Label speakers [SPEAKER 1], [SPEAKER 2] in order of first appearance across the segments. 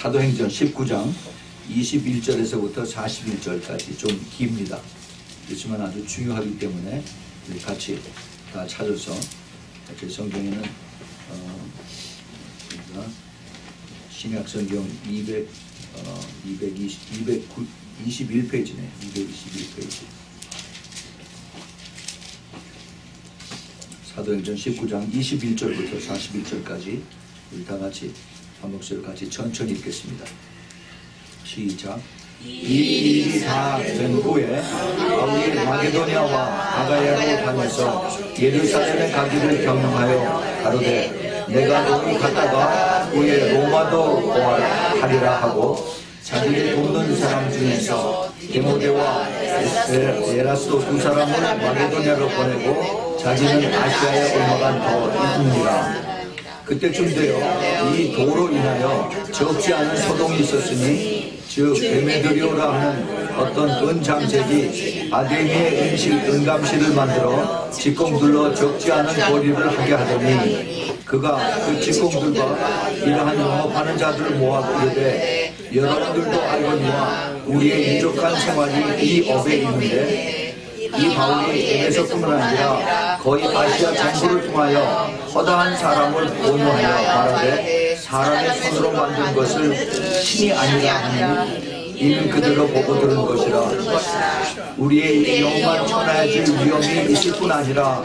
[SPEAKER 1] 사도행전 19장 21절에서부터 41절까지 좀 깁니다. 그렇지만 아주 중요하기 때문에 우리 같이 다 찾아서 제 성경에는 신약성경 221페이지네. 221페이지. 사도행전 19장 21절부터 41절까지 우리 다 같이 한 목소리로 같이 천천히 읽겠습니다. 시작. 이 일이 다 된 후에 바울이 마게도냐와 아가야로 다녀서 예루살렘에 가기를 명령하여 가로되 내가 너무 갔다가 후에 로마도 하리라 하고 자기를 돕는 사람 중에서 디모데와 에라스도 두 사람을 마게도냐로 보내고 자기는 아시아에 얼마간 더 있느니라. 그때쯤 되어 이 도로 인하여 적지 않은 소동이 있었으니 즉 데메드리오라 하는 어떤 은장색이 아데미의 은감실을 만들어 직공들로 적지 않은 거리를 하게 하더니 그가 그 직공들과 이러한 영업하는 자들을 모아 이르되 여러분들도 알거니와 우리의 유족한 생활이 이 업에 있는데 이 바울이 에베소뿐만 아니라 거의 아시아 전부를 통하여 허다한 사람을 권유하여 말하되 사람의 손으로 만든 것을 신이 아니라 하니 이는 그대로 보고 들은 것이라. 우리의 영만 천하해질 위험이 있을 뿐 아니라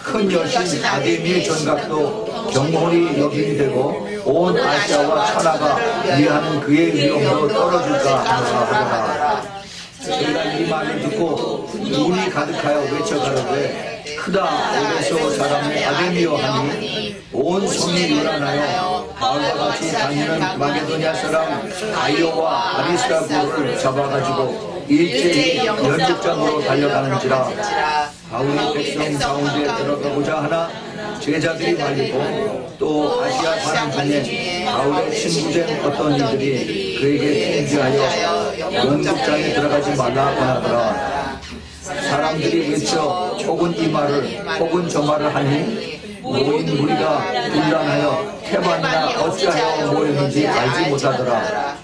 [SPEAKER 1] 큰 여신 아데미의 전각도 경홀히 여김이 되고 온 아시아와 천하가 위하는 그의 위험도 떨어질까 하더라. 저희가 이 말을 듣고 눈이 가득하여 외쳐가로되 크다 에베소 사람의 아데미여 하니 온 성이 요란하여 바울과 같이 다니는 마게도냐 사람 가이오와 아리스다고를 잡아가지고 일제히 연극장으로 달려가는지라. 바울이 백성 가운데 들어가고자 하나 제자들이 말리고 또 아시아 사람 중에 바울의 친구된 어떤 이들이 그에게 통지하여 연극장에 들어가지 말라 권하더라. 사람들이 외쳐 혹은 이 말을 혹은 저 말을 하니 모인 무리가 분란하여 태반이나 어찌하여 모였는지 알지 못하더라.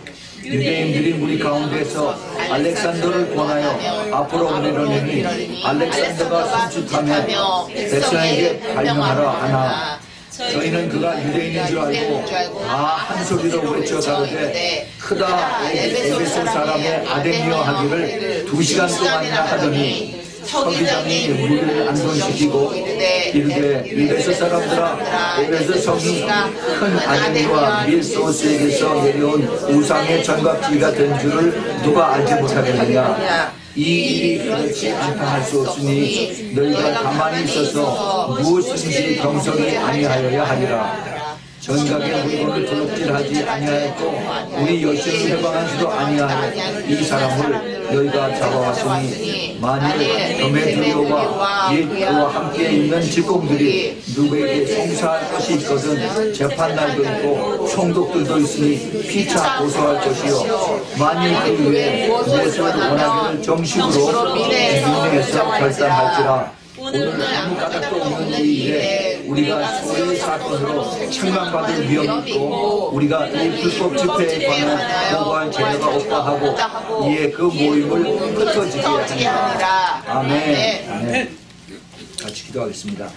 [SPEAKER 1] 유대인들이 무리 가운데서 알렉산더를 권하여 앞으로 보내려니 알렉산더가 손짓하며 백성에게 발명하라 하나 저희는 그가 유대인인 줄 알고 다 한 소리로 외쳐 가로되 크다 에베소 사람의 아데미여 하기를 2시간 동안이나 하더니 서기장이 무리를 안동시키고 이르되 에베소 사람들아 에베소 성이 큰 아데미와 밀소스에게서 내려온 우상의 전각지가 된 줄을 누가 알지 못하겠느냐. 이 일이 그렇지 않다 할 수 없으니 너희가 가만히 있어서 무엇인지 경성이 아니하여야 하리라. 전각의 물건을 도둑질하지 아니하였고 우리 여신을 해방하지도 아니하여 이 사람을 너희가 잡아왔으니 만일 데메드리오와 그와 함께 있는 직공들이 누구에게 송사할 것이 있거든 재판날도 있고 총독들도 있으니 피차 고소할 것이요 만일 그 외에 무엇을 원하기를 정식으로 민회에서 결단할지라. 오늘 아무 까닭도 없는 이 일에 우리가 소위 사건으로 책망받을 위험이 있고 우리가 이 불법 집회에 관한 보고할 재료가 없다 하고 이에 그 모임을 흩어지게 합니다. 아멘. 아멘. 같이 기도하겠습니다.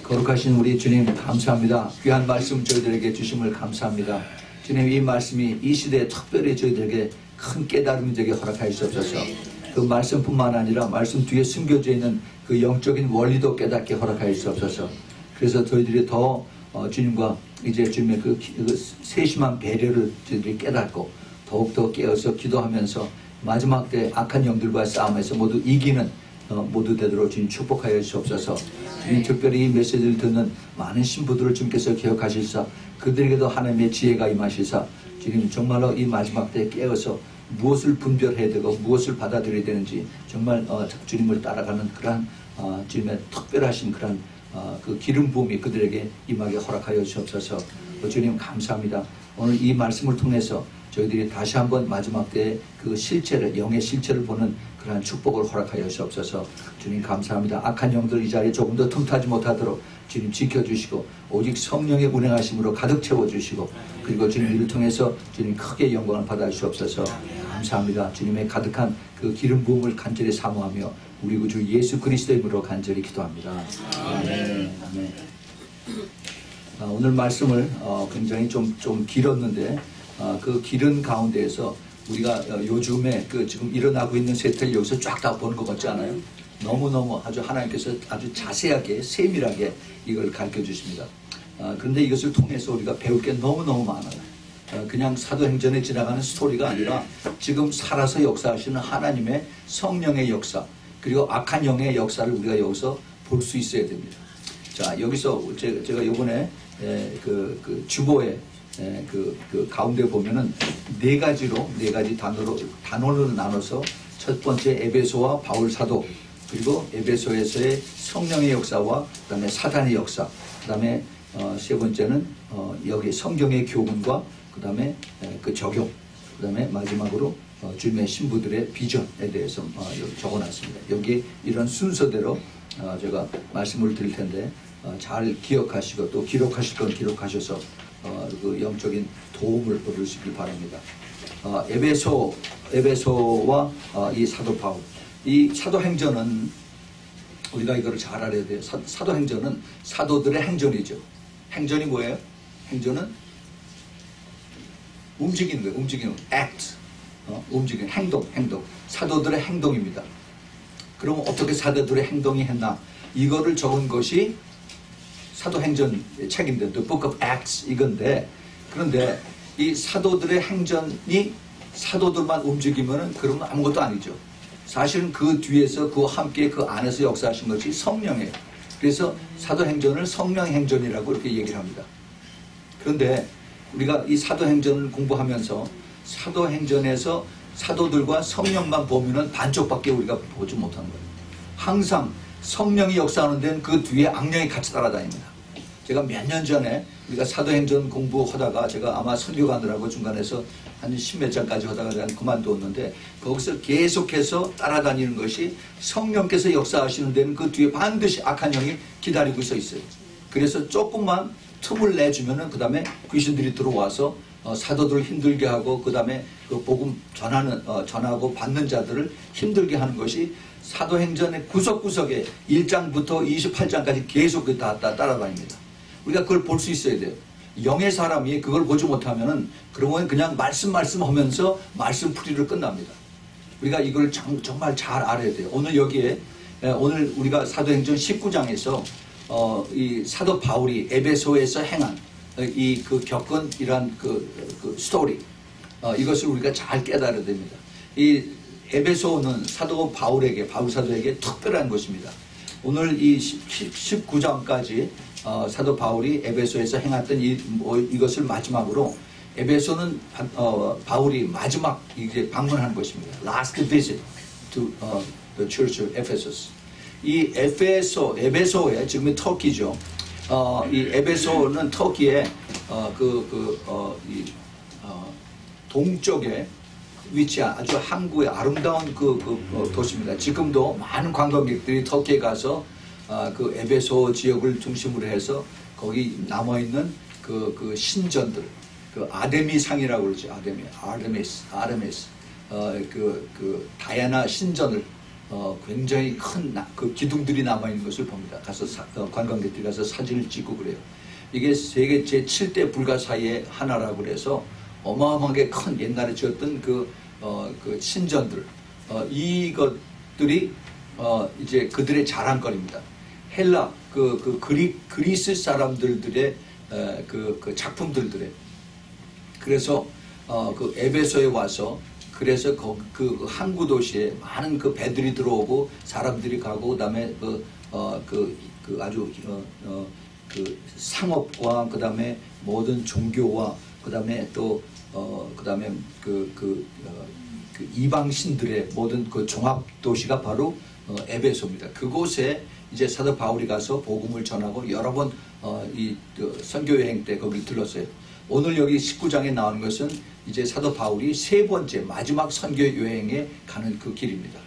[SPEAKER 1] 거룩하신 우리 주님 감사합니다. 귀한 말씀 저희들에게 주심을 감사합니다. 주님 이 말씀이 이 시대에 특별히 저희들에게 큰 깨달음이 되게 허락하여 주옵소서. 그 말씀뿐만 아니라 말씀 뒤에 숨겨져 있는 그 영적인 원리도 깨닫게 허락하여 주옵소서. 그래서 저희들이 더 주님과 이제 주님의 그 세심한 배려를 저희들이 깨닫고 더욱더 깨어서 기도하면서 마지막 때 악한 영들과의 싸움에서 모두 이기는 모두 되도록 주님 축복하여 주옵소서. 주님 특별히 이 메시지를 듣는 많은 신부들을 주님께서 기억하시사 그들에게도 하나님의 지혜가 임하시사 주님 정말로 이 마지막 때 깨어서 무엇을 분별해야 되고 무엇을 받아들여야 되는지 정말 주님을 따라가는 그러한 주님의 특별하신 그런 그 기름 부음이 그들에게 임하게 허락하여 주옵소서. 주님 감사합니다. 오늘 이 말씀을 통해서 저희들이 다시 한번 마지막 때의 그 실체를 영의 실체를 보는 그러한 축복을 허락하여 주옵소서. 주님 감사합니다. 악한 영들 이 자리에 조금 더 틈타지 못하도록 주님 지켜주시고 오직 성령의 운행하심으로 가득 채워주시고 그리고 주님 이를 통해서 주님 크게 영광을 받아주시옵소서. 감사합니다. 주님의 가득한 그 기름 부음을 간절히 사모하며 우리 구주 예수 그리스도의 이름으로 간절히 기도합니다. 아멘. 아멘. 오늘 말씀을 굉장히 좀 길었는데 그 길은 가운데에서 우리가 요즘에 그 지금 일어나고 있는 세태를 여기서 쫙 다 보는 것 같지 않아요? 너무너무 아주 하나님께서 아주 자세하게 세밀하게 이걸 가르쳐 주십니다. 그런데 이것을 통해서 우리가 배울 게 너무너무 많아요. 그냥 사도행전에 지나가는 스토리가 아니라 지금 살아서 역사하시는 하나님의 성령의 역사 그리고 악한 영의 역사를 우리가 여기서 볼 수 있어야 됩니다. 자, 여기서 제가 이번에 그 주보에 그 가운데 보면은 네 가지 단어로 나눠서 첫 번째 에베소와 바울 사도 그리고 에베소에서의 성령의 역사와 그 다음에 사단의 역사 그 다음에 세 번째는 여기 성경의 교훈과 그 다음에 그 적용 그 다음에 마지막으로 주님의 신부들의 비전에 대해서 여기 적어놨습니다. 여기 이런 순서대로 제가 말씀을 드릴 텐데 잘 기억하시고 또 기록하실 건 기록하셔서 그 영적인 도움을 얻으시길 바랍니다. 에베소와 이 사도 바울 이 사도행전은 우리가 이거를 잘 알아야 돼요. 사도행전은 사도들의 행전이죠. 행전이 뭐예요? 행전은 움직이는 거예요. 움직이는 act 움직이는 행동 사도들의 행동입니다. 그럼 어떻게 사도들의 행동이 했나 이거를 적은 것이 사도행전 책인데 The Book of Acts 이건데 그런데 이 사도들의 행전이 사도들만 움직이면은 그러면 아무것도 아니죠. 사실은 그 뒤에서 그 함께 그 안에서 역사하신 것이 성령이에요. 그래서 사도행전을 성령행전이라고 이렇게 얘기를 합니다. 그런데 우리가 이 사도행전을 공부하면서 사도행전에서 사도들과 성령만 보면은 반쪽밖에 우리가 보지 못하는 거예요. 항상 성령이 역사하는 데는 그 뒤에 악령이 같이 따라다닙니다. 제가 몇 년 전에 우리가 사도행전 공부하다가 제가 아마 설교 가느라고 중간에서 한 10몇 장까지 하다가 제가 그만두었는데 거기서 계속해서 따라다니는 것이 성령께서 역사하시는 데는 그 뒤에 반드시 악한 영이 기다리고 있어요. 그래서 조금만 틈을 내주면은 그 다음에 귀신들이 들어와서 사도들을 힘들게 하고 그 다음에 그 복음 전하고 받는 자들을 힘들게 하는 것이 사도행전의 구석구석에 1장부터 28장까지 계속 다 따라다닙니다. 우리가 그걸 볼 수 있어야 돼요. 영의 사람이 그걸 보지 못하면은 그러면 그냥 말씀하면서 말씀 풀이를 끝납니다. 우리가 이걸 정말 잘 알아야 돼요. 오늘 여기에 오늘 우리가 사도행전 19장에서 이 사도 바울이 에베소에서 행한 이 그 겪은 이러한 그 스토리 이것을 우리가 잘 깨달아야 됩니다. 이 에베소는 바울 사도에게 특별한 것입니다. 오늘 이 19장까지 사도 바울이 에베소에서 행했던 이것을 마지막으로 에베소는 바울이 마지막 이제 방문하는 것입니다. Last visit to the church of Ephesus. 이 에베소에 지금은 터키죠. 이 에베소는 터키의 동쪽에 위치한 아주 항구의 아름다운 도시입니다. 지금도 많은 관광객들이 터키에 가서 그 에베소 지역을 중심으로 해서 거기 남아있는 그 신전들, 그 아데미상이라고 그러죠. 아르메스, 그 다이아나 신전을 굉장히 큰 그 기둥들이 남아있는 것을 봅니다. 가서 관광객들이 가서 사진을 찍고 그래요. 이게 세계 제7대 불가사의의 하나라고 그래서 어마어마하게 큰 옛날에 지었던 그 신전들, 이것들이 이제 그들의 자랑거리입니다. 헬라 그리스 사람들의 그 작품들에 그래서 그 에베소에 와서 그래서 그 항구 도시에 많은 그 배들이 들어오고 사람들이 가고 그다음에 아주 그 상업과 그다음에 모든 종교와 그다음에 또 그다음에 그 이방 신들의 모든 그 종합 도시가 바로 에베소입니다. 그곳에 이제 사도 바울이 가서 복음을 전하고 여러 번 이 선교 여행 때 거기를 들렀어요. 오늘 여기 19장에 나오는 것은 이제 사도 바울이 세 번째 마지막 선교 여행에 가는 그 길입니다.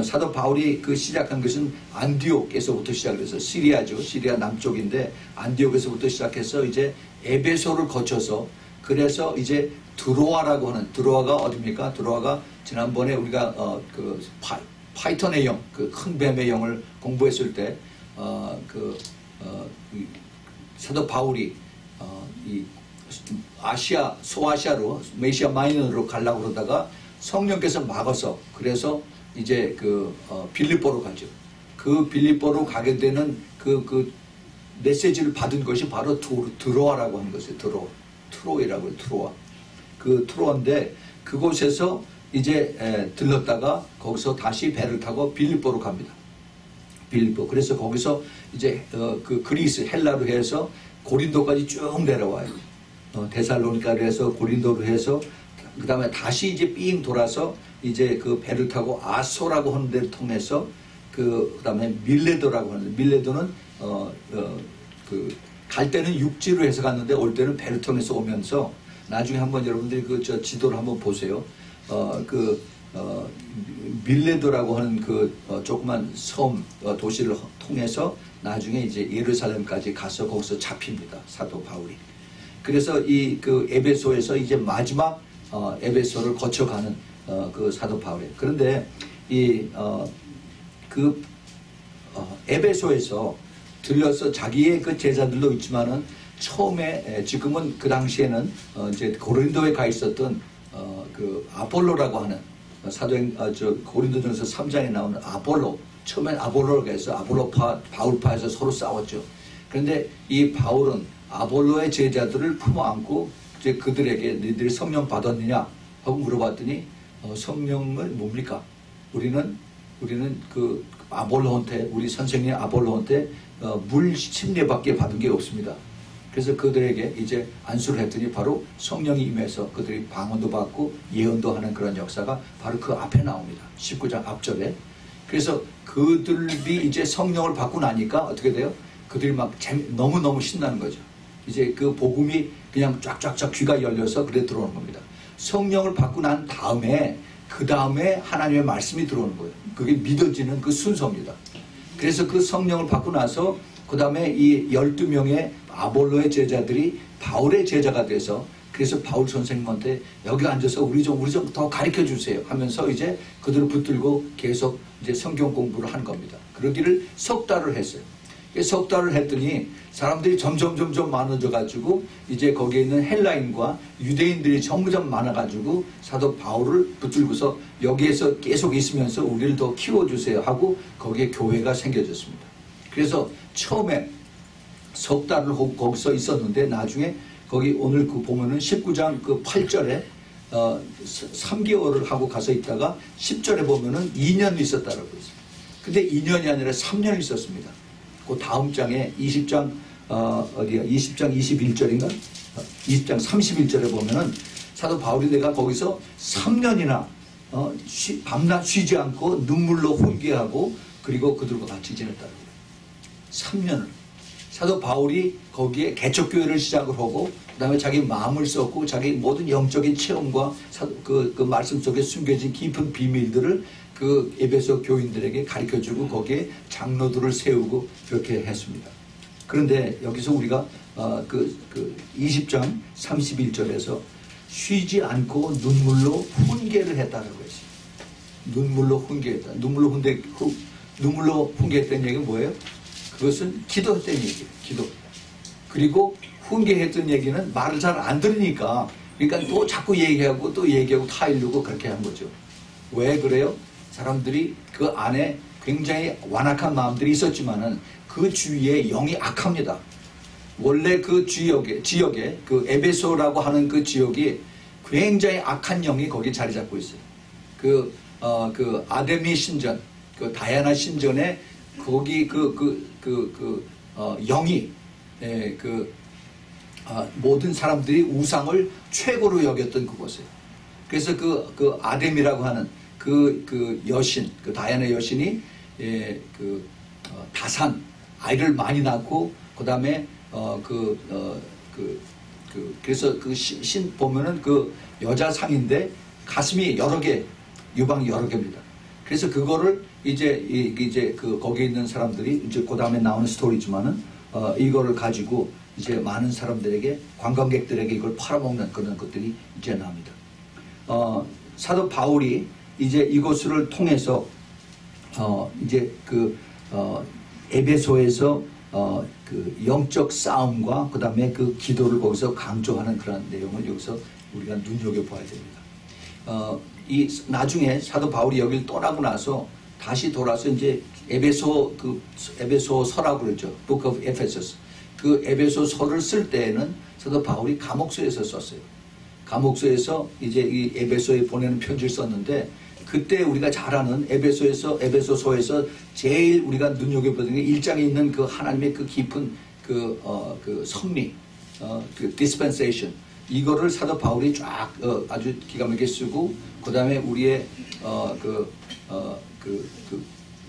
[SPEAKER 1] 사도 바울이 그 시작한 것은 안디옥에서부터 시작해서 시리아죠. 시리아 남쪽인데 안디옥에서부터 시작해서 이제 에베소를 거쳐서 그래서 이제 드로아라고 하는, 드로아가 어디입니까? 드로아가 지난번에 우리가 그 파이턴의 영, 그 큰 뱀의 영을 공부했을 때 사도 바울이 이 아시아, 소아시아로 메시아 마이너로 가려고 그러다가 성령께서 막아서 그래서 이제 빌립보로 가죠. 그 빌립보로 가게 되는 그 메시지를 받은 것이 바로 드로아라고 하는 것이에요. 트로이라고 해요. 트로아. 그 트로아인데 그곳에서 이제 들렀다가 거기서 다시 배를 타고 빌립보로 갑니다. 빌립보. 그래서 거기서 이제 그 그리스 헬라로 해서 고린도까지 쭉 내려와요. 데살로니카로 해서 고린도로 해서 그 다음에 다시 이제 삥 돌아서 이제 그 배를 타고 아소라고 하는 데를 통해서 그 다음에 밀레도라고 하는데 밀레도는 갈 때는 육지로 해서 갔는데 올 때는 배를 통해서 오면서 나중에 한번 여러분들이 저 지도를 한번 보세요. 밀레도라고 하는 조그만 섬 도시를 통해서 나중에 이제 예루살렘까지 가서 거기서 잡힙니다. 사도 바울이. 그래서 그 에베소에서 이제 마지막 에베소를 거쳐가는 그 사도 바울이에요. 그런데 에베소에서 들려서 자기의 그 제자들도 있지만은 처음에 지금은 그 당시에는 이제 고린도에 가 있었던 그 아볼로라고 하는 고린도전서 3장에 나오는 아볼로, 처음엔 아볼로라고 해서 아볼로파 바울파에서 서로 싸웠죠. 그런데 이 바울은 아볼로의 제자들을 품어안고 이제 그들에게 너희들이 성령 받았느냐 하고 물어봤더니 성령을 뭡니까? 우리는 그 아볼로한테, 우리 선생님 아볼로한테 물 침례밖에 받은 게 없습니다. 그래서 그들에게 이제 안수를 했더니 바로 성령이 임해서 그들이 방언도 받고 예언도 하는 그런 역사가 바로 그 앞에 나옵니다. 19장 앞절에. 그래서 그들이 이제 성령을 받고 나니까 어떻게 돼요? 그들이 막 너무너무 신나는 거죠. 이제 그 복음이 그냥 쫙쫙쫙 귀가 열려서 그래 들어오는 겁니다. 성령을 받고 난 다음에 그 다음에 하나님의 말씀이 들어오는 거예요. 그게 믿어지는 그 순서입니다. 그래서 그 성령을 받고 나서 그 다음에 이 12명의 아볼로의 제자들이 바울의 제자가 돼서 그래서 바울 선생님한테 여기 앉아서 우리 좀 더 가르쳐 주세요 하면서 이제 그들을 붙들고 계속 이제 성경 공부를 한 겁니다. 그러기를 석 달을 했어요. 석 달을 했더니 사람들이 점점 많아져 가지고 이제 거기에 있는 헬라인과 유대인들이 점점 많아 가지고 사도 바울을 붙들고서 여기에서 계속 있으면서 우리를 더 키워주세요 하고 거기에 교회가 생겨졌습니다. 그래서 처음에 석 달을 거기서 있었는데 나중에 거기 오늘 보면은 19장 8절에 3개월을 하고 가서 있다가 10절에 보면은 2년 있었다라고 했어요. 근데 2년이 아니라 3년 있었습니다. 그 다음 장에 20장 21절인가? 20장 31절에 보면은 사도 바울이 내가 거기서 3년이나 밤낮 쉬지 않고 눈물로 훈계하고 그리고 그들과 같이 지냈다고. 3년을. 사도 바울이 거기에 개척교회를 시작을 하고 그 다음에 자기 마음을 썼고 자기 모든 영적인 체험과 그 말씀 속에 숨겨진 깊은 비밀들을 그 에베소 교인들에게 가르쳐주고 거기에 장로들을 세우고 그렇게 했습니다. 그런데 여기서 우리가 20장 31절에서 쉬지 않고 눈물로 훈계를 했다라고 했어요. 눈물로 훈계했다. 눈물로 훈계했다는 얘기는 뭐예요? 그것은 기도했다는 얘기예요. 기도. 그리고 훈계했던 얘기는 말을 잘 안 들으니까 그러니까 또 자꾸 얘기하고 또 얘기하고 타이르고 그렇게 한 거죠. 왜 그래요? 사람들이 그 안에 굉장히 완악한 마음들이 있었지만은 그 주위에 영이 악합니다. 원래 그 지역에 그 에베소라고 하는 그 지역이 굉장히 악한 영이 거기 자리 잡고 있어요. 그 아데미 신전, 그 다이아나 신전에 거기 영이 모든 사람들이 우상을 최고로 여겼던 그곳이에요. 그래서 그 아데미라고 하는 그 여신, 그 다이아나 여신이 다산 아이를 많이 낳고 그다음에 그래서 그 신 보면은 그 여자 상인데 가슴이 여러 개, 유방이 여러 개입니다. 그래서 그거를 이제 거기에 있는 사람들이 이제 그 다음에 나오는 스토리지만은 이거를 가지고 이제 많은 사람들에게 관광객들에게 이걸 팔아먹는 그런 것들이 이제 나옵니다. 사도 바울이 이제 이것을 통해서 이제 에베소에서 그 영적 싸움과 그 다음에 그 기도를 거기서 강조하는 그런 내용을 여기서 우리가 눈여겨봐야 됩니다. 이 나중에 사도 바울이 여기를 떠나고 나서 다시 돌아서 이제 에베소서라고 그러죠. Book of Ephesus. 그 에베소서를 쓸 때에는 사도 바울이 감옥소에서 썼어요. 감옥소에서 이제 이 에베소에 보내는 편지를 썼는데 그때 우리가 잘 아는 에베소서에서 제일 우리가 눈여겨보는 게 1장에 있는 그 하나님의 그 깊은 그 섭리, 그 dispensation. 이거를 사도 바울이 쫙 아주 기가 막히게 쓰고 그 다음에 우리의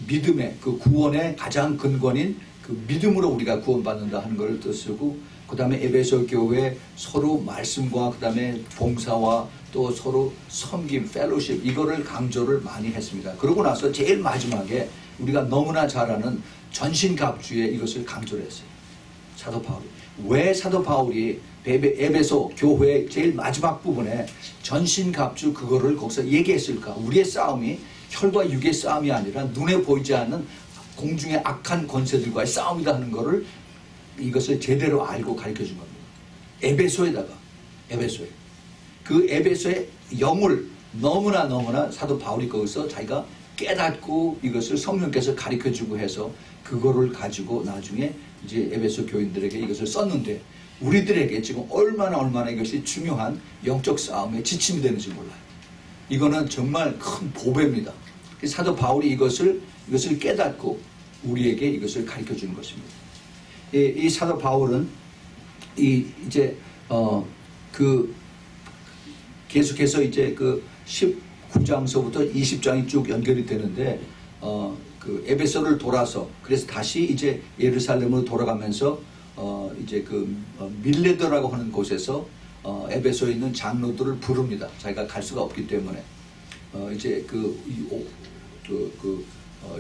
[SPEAKER 1] 믿음의 그 구원의 가장 근원인 그 믿음으로 우리가 구원받는다 하는 걸 또 쓰고 그 다음에 에베소 교회 서로 말씀과 그 다음에 봉사와 또 서로 섬김, 펠로십 이거를 강조를 많이 했습니다. 그러고 나서 제일 마지막에 우리가 너무나 잘 아는 전신갑주에 이것을 강조를 했어요. 사도 바울이. 왜 사도 바울이 에베소 교회의 제일 마지막 부분에 전신갑주 그거를 거기서 얘기했을까? 우리의 싸움이 혈과 육의 싸움이 아니라 눈에 보이지 않는 공중의 악한 권세들과의 싸움이다 하는 것을 이것을 제대로 알고 가르쳐준 겁니다. 에베소에 그 에베소의 영을 너무나 사도 바울이 거기서 자기가 깨닫고 이것을 성령께서 가르쳐주고 해서 그거를 가지고 나중에 이제 에베소 교인들에게 이것을 썼는데 우리들에게 지금 얼마나 이것이 중요한 영적 싸움에 지침이 되는지 몰라요. 이거는 정말 큰 보배입니다. 사도 바울이 이것을 깨닫고 우리에게 이것을 가르쳐 주는 것입니다. 이 사도 바울은 이제 계속해서 이제 그 19장서부터 20장이 쭉 연결이 되는데 그 에베소를 돌아서 그래서 다시 이제 예루살렘으로 돌아가면서 이제 밀레도라고 하는 곳에서 에베소에 있는 장로들을 부릅니다. 자기가 갈 수가 없기 때문에 이제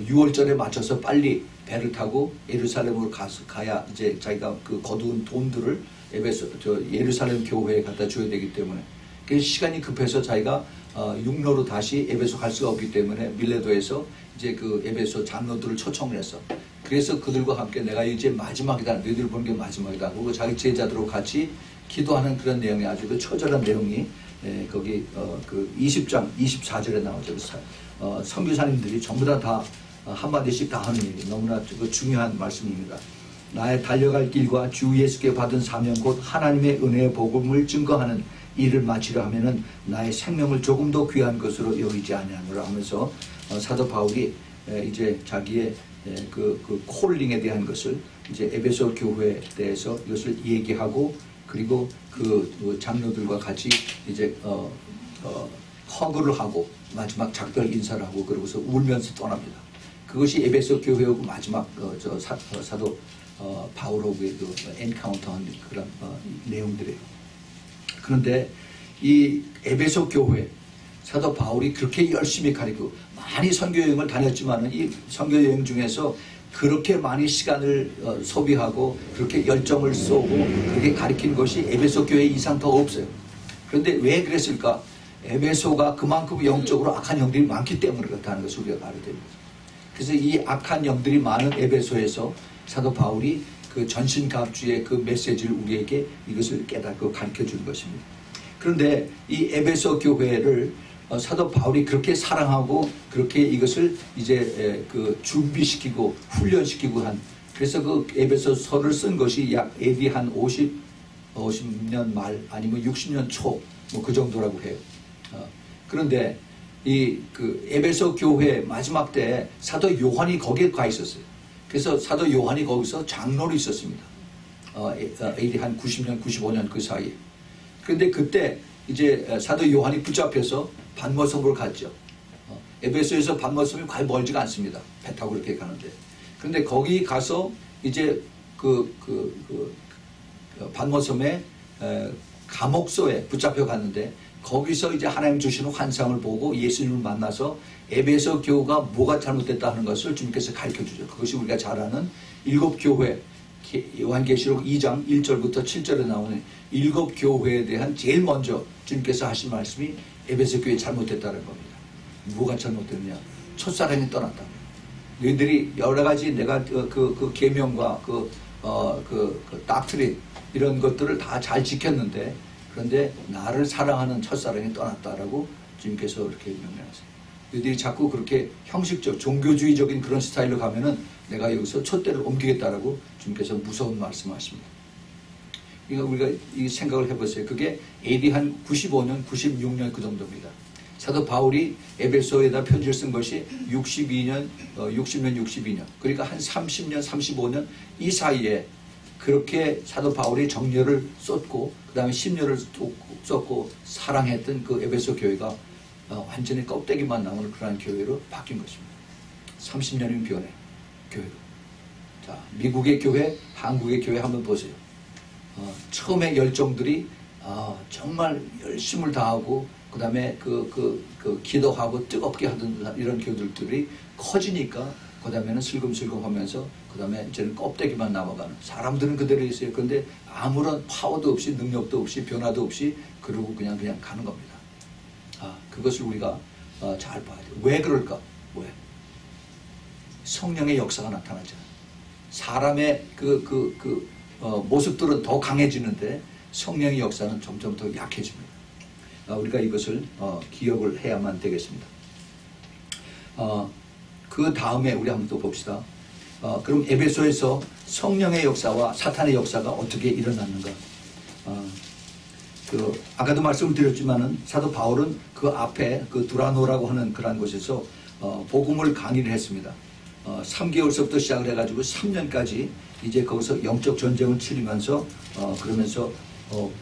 [SPEAKER 1] 6월절에 맞춰서 빨리 배를 타고 예루살렘으로 가야 이제 자기가 그 거두은 돈들을 예루살렘 교회에 갖다 줘야 되기 때문에 그래서 시간이 급해서 자기가 육로로 다시 에베소 갈 수가 없기 때문에 밀레도에서 이제 그 에베소 장로들을 초청을 했어. 그래서 그들과 함께 내가 이제 마지막이다. 너희들 보는 게 마지막이다. 그리고 자기 제자들과 같이 기도하는 그런 내용이 아주 그 처절한 내용이 거기 그 20장 24절에 나오죠. 선교사님들이 전부 다 한마디씩 다 하는 얘기. 너무나 중요한 말씀입니다. 나의 달려갈 길과 주 예수께 받은 사명 곧 하나님의 은혜의 복음을 증거하는 일을 마치려 하면은 나의 생명을 조금 더 귀한 것으로 여기지 아니하노라 하면서 사도 바울이 이제 자기의 그 콜링에 대한 것을 이제 에베소 교회에 대해서 이것을 얘기하고 그리고 그 장로들과 같이 이제 허그를 하고 마지막 작별 인사를 하고 그러고서 울면서 떠납니다. 그것이 에베소 교회하고 마지막 사도 바울하고의 그 엔카운터한 그런 내용들이에요. 그런데 이 에베소 교회 사도 바울이 그렇게 열심히 가르치고 많이 선교여행을 다녔지만은 이 선교여행 중에서 그렇게 많이 시간을 소비하고 그렇게 열정을 쏘고 그렇게 가르친 것이 에베소 교회 이상 더 없어요. 그런데 왜 그랬을까? 에베소가 그만큼 영적으로 악한 영들이 많기 때문에 그렇다는 것을 우리가 알아야 됩니다. 그래서 이 악한 영들이 많은 에베소에서 사도 바울이 그 전신갑주의 그 메시지를 우리에게 이것을 깨닫고 가르쳐 주는 것입니다. 그런데 이 에베소 교회를 사도 바울이 그렇게 사랑하고 그렇게 이것을 이제 그 준비시키고 훈련시키고 한 그래서 그 에베소서를 쓴 것이 약 AD 한 50년 말 아니면 60년 초 뭐 그 정도라고 해요. 그런데 이 그 에베소 교회 마지막 때 사도 요한이 거기에 가 있었어요. 그래서 사도 요한이 거기서 장로로 있었습니다. AD 한 90년, 95년 그 사이에. 그런데 그때 이제 사도 요한이 붙잡혀서 반모섬으로 갔죠. 에베소에서 반모섬이 과연 멀지가 않습니다. 배 타고 그렇게 가는데. 그런데 거기 가서 이제 반모섬에 감옥소에 붙잡혀 갔는데 거기서 이제 하나님 주시는 환상을 보고 예수님을 만나서 에베소 교회가 뭐가 잘못됐다 하는 것을 주님께서 가르쳐주죠. 그것이 우리가 잘 아는 일곱 교회, 요한계시록 2장 1절부터 7절에 나오는 일곱 교회에 대한 제일 먼저 주님께서 하신 말씀이 에베소 교회 잘못됐다는 겁니다. 뭐가 잘못됐냐? 첫사랑이 떠났다. 너희들이 여러 가지 내가 그 계명과 그 닥트린 이런 것들을 다 잘 지켰는데, 그런데 나를 사랑하는 첫사랑이 떠났다라고 주님께서 이렇게 명령하세요. 너희들이 자꾸 그렇게 형식적, 종교주의적인 그런 스타일로 가면은 내가 여기서 촛대를 옮기겠다라고 주님께서 무서운 말씀하십니다. 그러니까 우리가 이 생각을 해보세요. 그게 AD 한 95년, 96년 그 정도입니다. 사도 바울이 에베소에다 편지를 쓴 것이 60년, 62년. 그러니까 한 30년, 35년 이 사이에 그렇게 사도 바울이 정열을 쏟고 그 다음에 심려를 쏟고 사랑했던 그 에베소 교회가 완전히 껍데기만 남은 그러한 교회로 바뀐 것입니다. 30년이면 변해, 교회가. 자, 미국의 교회, 한국의 교회 한번 보세요. 처음에 열정들이 정말 열심을 다하고 그 다음에 기도하고 뜨겁게 하던 이런 교들이 커지니까 그 다음에는 슬금슬금 하면서 그 다음에 이제는 껍데기만 남아가는, 사람들은 그대로 있어요. 그런데 아무런 파워도 없이 능력도 없이 변화도 없이 그러고 그냥 가는 겁니다. 그것을 우리가 잘 봐야 돼요. 왜 그럴까? 왜? 성령의 역사가 나타나잖아요. 사람의 모습들은 더 강해지는데 성령의 역사는 점점 더 약해집니다. 우리가 이것을 기억을 해야만 되겠습니다. 그 다음에 우리 한번 또 봅시다. 그럼 에베소에서 성령의 역사와 사탄의 역사가 어떻게 일어났는가? 아까도 말씀을 드렸지만은 사도 바울은 그 앞에 그 두라노라고 하는 그러한 곳에서 복음을 강의를 했습니다. 3개월서부터 시작을 해가지고 3년까지 이제 거기서 영적 전쟁을 치르면서 그러면서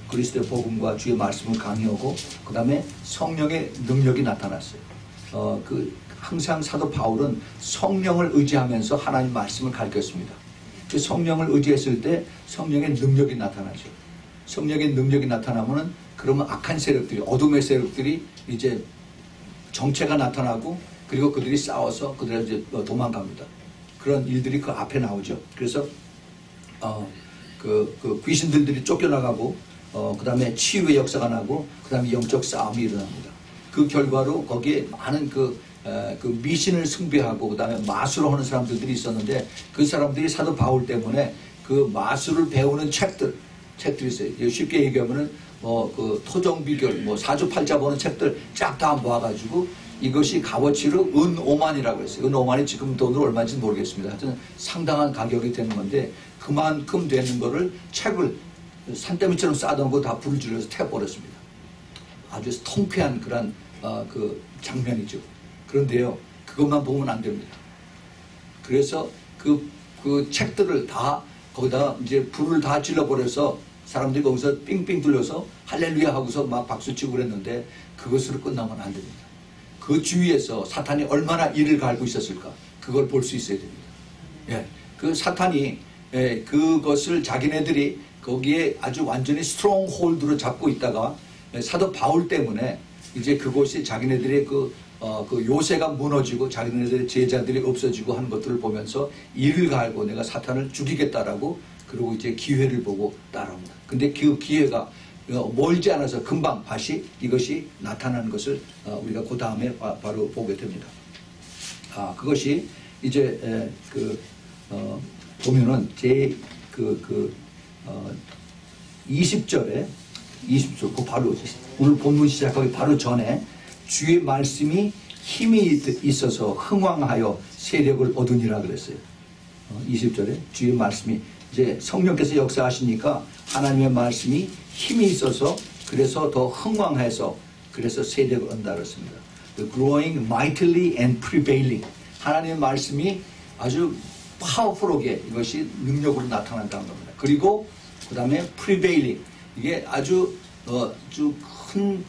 [SPEAKER 1] 그리스도의 복음과 주의 말씀을 강의하고 그 다음에 성령의 능력이 나타났어요. 항상 사도 바울은 성령을 의지하면서 하나님 말씀을 가르쳤습니다. 그 성령을 의지했을 때 성령의 능력이 나타나죠. 성령의 능력이 나타나면은 그러면 악한 세력들이, 어둠의 세력들이 이제 정체가 나타나고 그리고 그들이 싸워서 그들이 이제 도망갑니다. 그런 일들이 그 앞에 나오죠. 그래서 그 귀신들이 쫓겨나가고 그 다음에 치유의 역사가 나고 그 다음에 영적 싸움이 일어납니다. 그 결과로 거기에 많은 그 미신을 숭배하고 그 다음에 마술을 하는 사람들이 있었는데 그 사람들이 사도 바울 때문에 그 마술을 배우는 책들이 있어요. 쉽게 얘기하면은 그 토정비결, 사주팔자 보는 책들 쫙 다 모아가지고 이것이 값어치로 은 5만이라고 했어요. 은 5만이 지금 돈으로 얼마인지 모르겠습니다. 하여튼 상당한 가격이 되는 건데 그만큼 되는 거를 책을 산더미처럼 쌓아놓고 다 불을 질러서 태워버렸습니다. 아주 통쾌한 그런 그 장면이죠. 그런데요, 그것만 보면 안 됩니다. 그래서 그 책들을 다 거기다가 이제 불을 다 질러버려서 사람들이 거기서 삥삥 뚫려서 할렐루야 하고서 막 박수치고 그랬는데 그것으로 끝나면 안 됩니다. 그 주위에서 사탄이 얼마나 이를 갈고 있었을까? 그걸 볼 수 있어야 됩니다. 예, 그 사탄이 그것을 자기네들이 거기에 아주 완전히 스트롱 홀드로 잡고 있다가 사도 바울 때문에 이제 그곳이 자기네들의 그 요새가 무너지고 자기네들의 제자들이 없어지고 하는 것들을 보면서 이를 갈고 내가 사탄을 죽이겠다라고 그리고 이제 기회를 보고 따라옵니다. 근데 그 기회가 멀지 않아서 금방 다시 이것이 나타나는 것을 우리가 그 다음에 바로 보게 됩니다. 그것이 이제 보면은 20절 그 바로 오늘 본문 시작하기 바로 전에 주의 말씀이 힘이 있어서 흥왕하여 세력을 얻으니라 그랬어요. 20절에 주의 말씀이 이제 성령께서 역사하시니까 하나님의 말씀이 힘이 있어서 그래서 더 흥왕해서 그래서 세력을 얻는다 그랬습니다. Growing mightily and prevailing. 하나님의 말씀이 아주 파워풀하게 이것이 능력으로 나타난다는 겁니다. 그리고 그 다음에 prevailing. 이게 아주 큰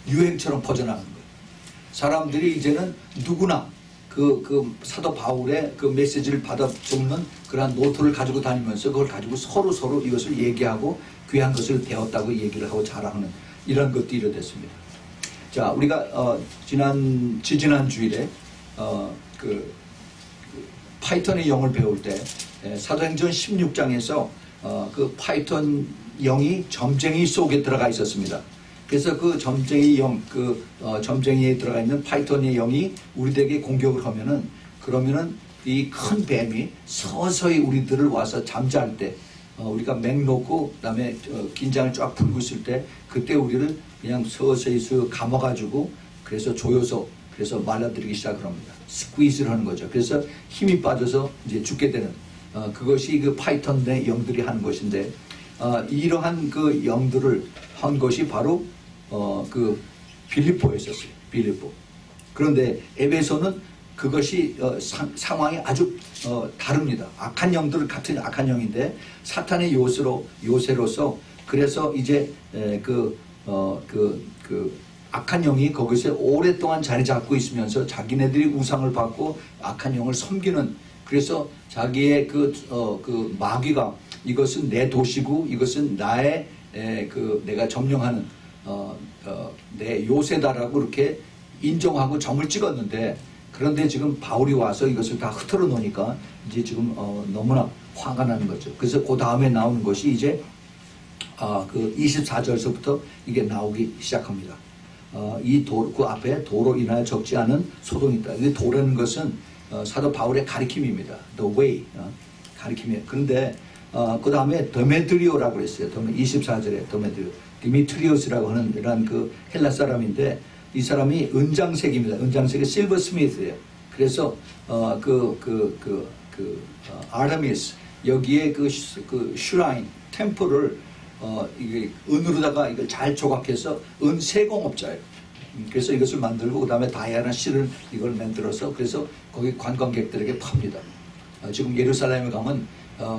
[SPEAKER 1] 유행처럼 퍼져나가는 거예요. 사람들이 이제는 누구나 그 사도 바울의 그 메시지를 받아 적는 그러한 노트를 가지고 다니면서 그걸 가지고 서로 이것을 얘기하고 귀한 것을 배웠다고 얘기를 하고 자랑하는 이런 것들이 이루어졌습니다. 자, 우리가 지지난 주일에 파이썬의 영을 배울 때 사도행전 16장에서 그 파이썬 영이 점쟁이 속에 들어가 있었습니다. 그래서 그 점쟁이 점쟁이에 들어가 있는 파이썬의 영이 우리에게 공격을 하면은 그러면은 이 큰 뱀이 서서히 우리들을 와서 잠잘 때 우리가 맥 놓고 그다음에 긴장을 쫙 풀고 있을 때 그때 우리를 그냥 서서히 감아가지고 그래서 조여서 그래서 말라들이기 시작합니다. 스퀴즈를 하는 거죠. 그래서 힘이 빠져서 이제 죽게 되는 그것이 그 파이썬의 영들이 하는 것인데 이러한 그 영들을 한 것이 바로 그 빌립보였었어요. 빌립보. 그런데 에베소는 그것이 상황이 아주 다릅니다. 악한 영들은 같은 악한 영인데 사탄의 요새로서 그래서 이제 악한 영이 거기서 오랫동안 자리 잡고 있으면서 자기네들이 우상을 받고 악한 영을 섬기는 그래서 자기의 그 마귀가 이것은 내 도시고 이것은 나의 내가 점령하는 내 요새다라고 이렇게 인정하고 점을 찍었는데 그런데 지금 바울이 와서 이것을 다 흐트러 놓으니까 이제 지금 너무나 화가 나는 거죠. 그래서 그 다음에 나오는 것이 이제 그 24절서부터 이게 나오기 시작합니다. 그 앞에 도로 인하여 적지 않은 소동이 있다. 이 도라는 것은 사도 바울의 가리킴입니다. The way 가리킴이에요. 그런데 그 다음에 데메드리오라고 했어요. 24절에 데메드리오, 디미트리오스라고 하는 이런 그 헬라 사람인데 이 사람이 은장색입니다. 은장색이 실버 스미스예요. 그래서 아르테미스 여기에 그 슈라인 템플을 이게 은으로다가 이걸 잘 조각해서 은 세공업자예요. 그래서 이것을 만들고 그다음에 다이아나 실을 이걸 만들어서 그래서 거기 관광객들에게 팝니다. 지금 예루살렘에 가면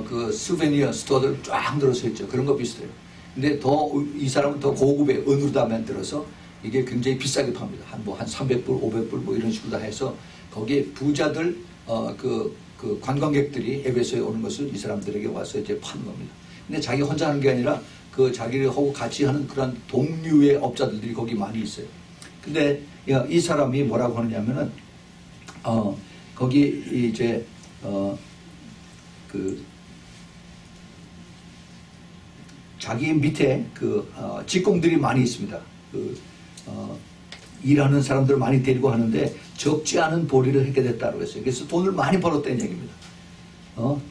[SPEAKER 1] 그 수베니어 스토어들 쫙 들어서 있죠. 그런 거 비슷해요. 근데 이 사람은 더 고급의 은으로 다 만들어서 이게 굉장히 비싸게 팝니다. 한 300불, 500불 뭐 이런 식으로 다 해서 거기에 부자들 그 관광객들이 에베소에 오는 것을 이 사람들에게 와서 이제 파는 겁니다. 근데 자기 혼자 하는 게 아니라 그 자기를 하고 같이 하는 그런 동류의 업자들이 거기 많이 있어요. 근데 이 사람이 뭐라고 하느냐면은 거기 이제 자기 밑에 직공들이 많이 있습니다. 일하는 사람들을 많이 데리고 하는데 적지 않은 보리를 하게 됐다고 했어요. 그래서 돈을 많이 벌었다는 얘기입니다.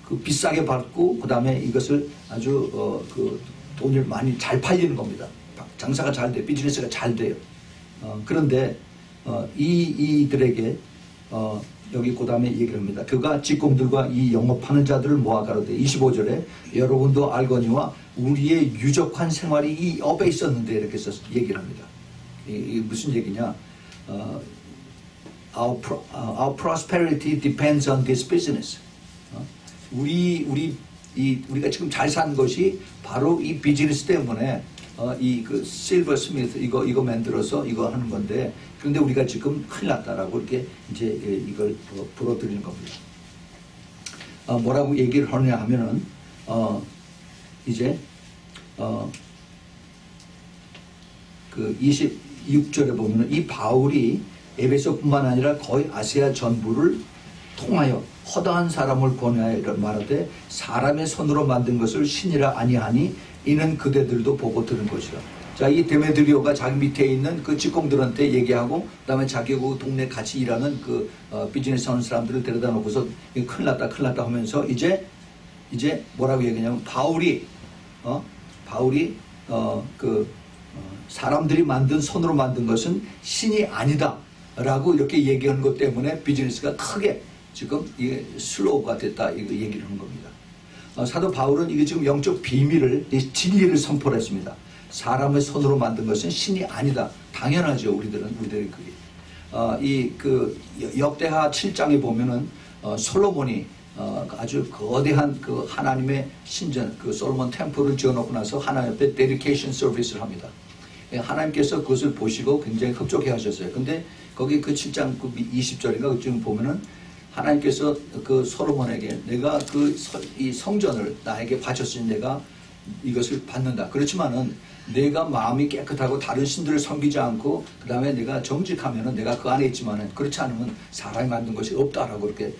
[SPEAKER 1] 그 비싸게 받고 그 다음에 이것을 아주 돈을 많이 잘 팔리는 겁니다. 장사가 잘 돼요. 비즈니스가 잘 돼요. 그런데 이들에게 여기 그 다음에 얘기를 합니다. 그가 직공들과 이 영업하는 자들을 모아 가로되 25절에 여러분도 알거니와 우리의 유족한 생활이 이 업에 있었는데 이렇게 해서 얘기를 합니다. 이 무슨 얘기냐? Our prosperity depends on this business. 우리가 지금 잘 사는 것이 바로 이 비즈니스 때문에 그 실버 스미스 이거 만들어서 이거 하는 건데 그런데 우리가 지금 큰일 났다라고 이렇게 이제 이걸 불어드리는 겁니다. 뭐라고 얘기를 하느냐 하면은 이제 그 26절에 보면은 이 바울이 에베소뿐만 아니라 거의 아시아 전부를 통하여 허다한 사람을 권하여 말하되 사람의 손으로 만든 것을 신이라 아니하니 이는 그대들도 보고 들은 것이라. 자, 이 데메드리오가 자기 밑에 있는 그 직공들한테 얘기하고 그다음에 자기 그 동네 같이 일하는 그 비즈니스 하는 사람들을 데려다 놓고서 큰일 났다 하면서 이제 뭐라고 얘기하냐면 바울이 사람들이 만든 손으로 만든 것은 신이 아니다라고 이렇게 얘기하는 것 때문에 비즈니스가 크게 지금 이게 슬로우가 됐다 이거 얘기를 하는 겁니다. 사도 바울은 이게 지금 영적 비밀을 진리를 선포를 했습니다. 사람의 손으로 만든 것은 신이 아니다. 당연하죠. 우리들이 그게 역대하 7장에 보면은 솔로몬이 아주 거대한 그 하나님의 신전 그 솔로몬 템플을 지어놓고 나서 하나님 앞에 데디케이션 서비스를 합니다. 하나님께서 그것을 보시고 굉장히 흡족해 하셨어요. 근데 거기 그 7장 20절인가 그쯤 보면은 하나님께서 그 솔로몬에게 내가 이 성전을 나에게 바쳤으니 내가 이것을 받는다. 그렇지만은 내가 마음이 깨끗하고 다른 신들을 섬기지 않고 그 다음에 내가 정직하면은 내가 그 안에 있지만은 그렇지 않으면 사람이 만든 것이 없다라고 그렇게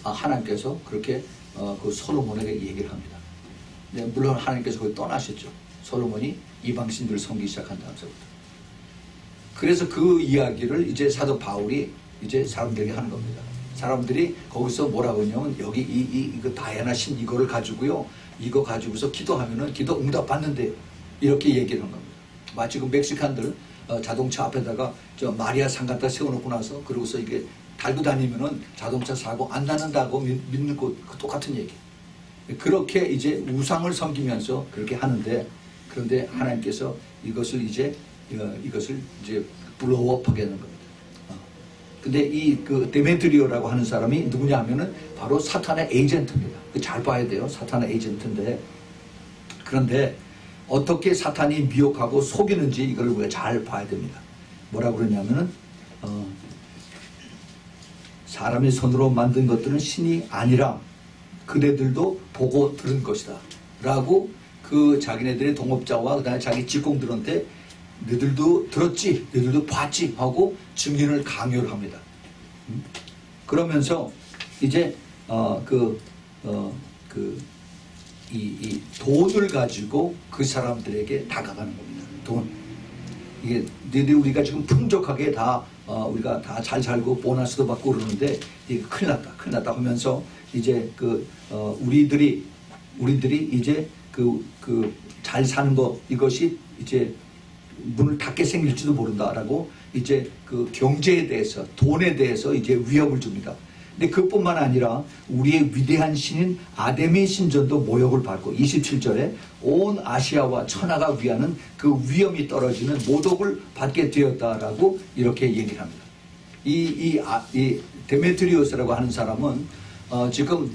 [SPEAKER 1] 하나님께서 그렇게 그 솔로몬에게 얘기를 합니다. 네, 물론 하나님께서 거기 떠나셨죠. 솔로몬이 이방 신들을 섬기기 시작한 다음서부터. 그래서 그 이야기를 이제 사도 바울이 이제 사람들에게 하는 겁니다. 사람들이 거기서 뭐라고 하냐면 여기 이거 다이아나 신 이거를 가지고요. 이거 가지고서 기도하면은 기도 응답 받는데요. 이렇게 얘기를 한 겁니다. 마치 그 멕시칸들 자동차 앞에다가 저 마리아 상 갖다 세워놓고 나서 그러고서 이게 달고 다니면은 자동차 사고 안 나는다고 믿는 것 똑같은 얘기. 그렇게 이제 우상을 섬기면서 그렇게 하는데 그런데 하나님께서 이것을 이제 블로우업하게 하는 겁니다. 근데 이 그 데메트리오라고 하는 사람이 누구냐 하면은 바로 사탄의 에이전트입니다. 잘 봐야 돼요. 사탄의 에이전트인데 그런데 어떻게 사탄이 미혹하고 속이는지 이걸 우리가 잘 봐야 됩니다. 뭐라고 그러냐면은 사람의 손으로 만든 것들은 신이 아니라 그대들도 보고 들은 것이다 라고 그 자기네들의 동업자와 그 다음에 자기 직공들한테 너희들도 들었지 너희들도 봤지 하고 증인을 강요를 합니다. 그러면서 이제 이 돈을 가지고 그 사람들에게 다가가는 겁니다. 돈. 이게 너희들 우리가 지금 풍족하게 다 우리가 다 잘 살고 보너스도 받고 그러는데 이게 큰일 났다 하면서 이제 우리들이 이제 잘 사는 거 이것이 이제 문을 닫게 생길지도 모른다라고 이제 그 경제에 대해서 돈에 대해서 이제 위협을 줍니다. 근데 그뿐만 아니라 우리의 위대한 신인 아데미 신전도 모욕을 받고 27절에 온 아시아와 천하가 위하는 그 위험이 떨어지는 모독을 받게 되었다라고 이렇게 얘기를 합니다. 이 데메트리오스라고 하는 사람은 지금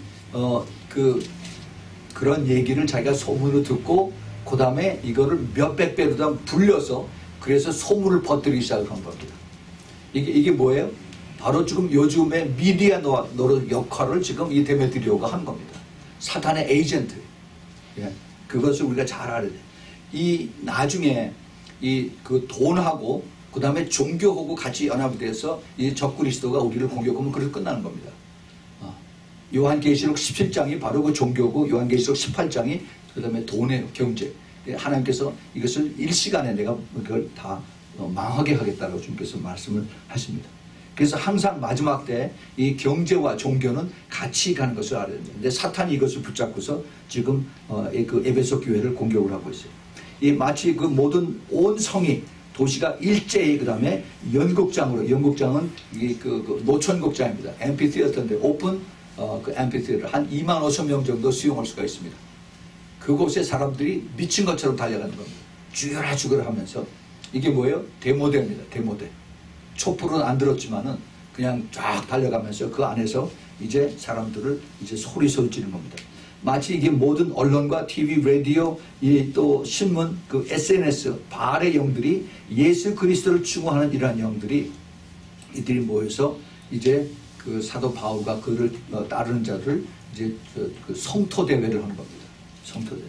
[SPEAKER 1] 그런 얘기를 자기가 소문으로 듣고 그 다음에 이거를 몇백 배로 다 불려서 그래서 소문을 퍼뜨리기 시작한 겁니다. 이게 뭐예요? 바로 지금 요즘에 미디어 노릇 역할을 지금 이 데메트리오가 한 겁니다. 사탄의 에이전트. 예, 그것을 우리가 잘 알아야 돼. 이 나중에 그 돈하고 그 다음에 종교하고 같이 연합이 돼서 이 적그리스도가 우리를 공격하면 그래서 끝나는 겁니다. 요한계시록 17장이 바로 그 종교고 요한계시록 18장이 그 다음에 돈의 경제. 하나님께서 이것을 일시간에 내가 그걸 다 망하게 하겠다고 주님께서 말씀을 하십니다. 그래서 항상 마지막 때 이 경제와 종교는 같이 가는 것을 알아야 됩니다. 근데 사탄이 이것을 붙잡고서 지금 그 에베소 교회를 공격을 하고 있어요. 이 마치 그 모든 온 성이 도시가 일제히 그 다음에 연극장은 그 노천극장입니다. 앰피티어터인데 오픈 그 앰피티어터 한 2만 5천 명 정도 수용할 수가 있습니다. 그곳에 사람들이 미친 것처럼 달려가는 겁니다. 죽여라 하면서 이게 뭐예요? 데모대입니다. 데모대. 촛불은 안 들었지만은 그냥 쫙 달려가면서 그 안에서 이제 사람들을 이제 소리 지르는 겁니다. 마치 이게 모든 언론과 TV, 라디오, 또 신문, 그 SNS, 바알의 영들이 예수 그리스도를 추구하는 이러한 영들이 이들이 모여서 이제 그 사도 바울과 그를 따르는 자들 이제 그 성토 대회를 하는 겁니다. 성토 대회.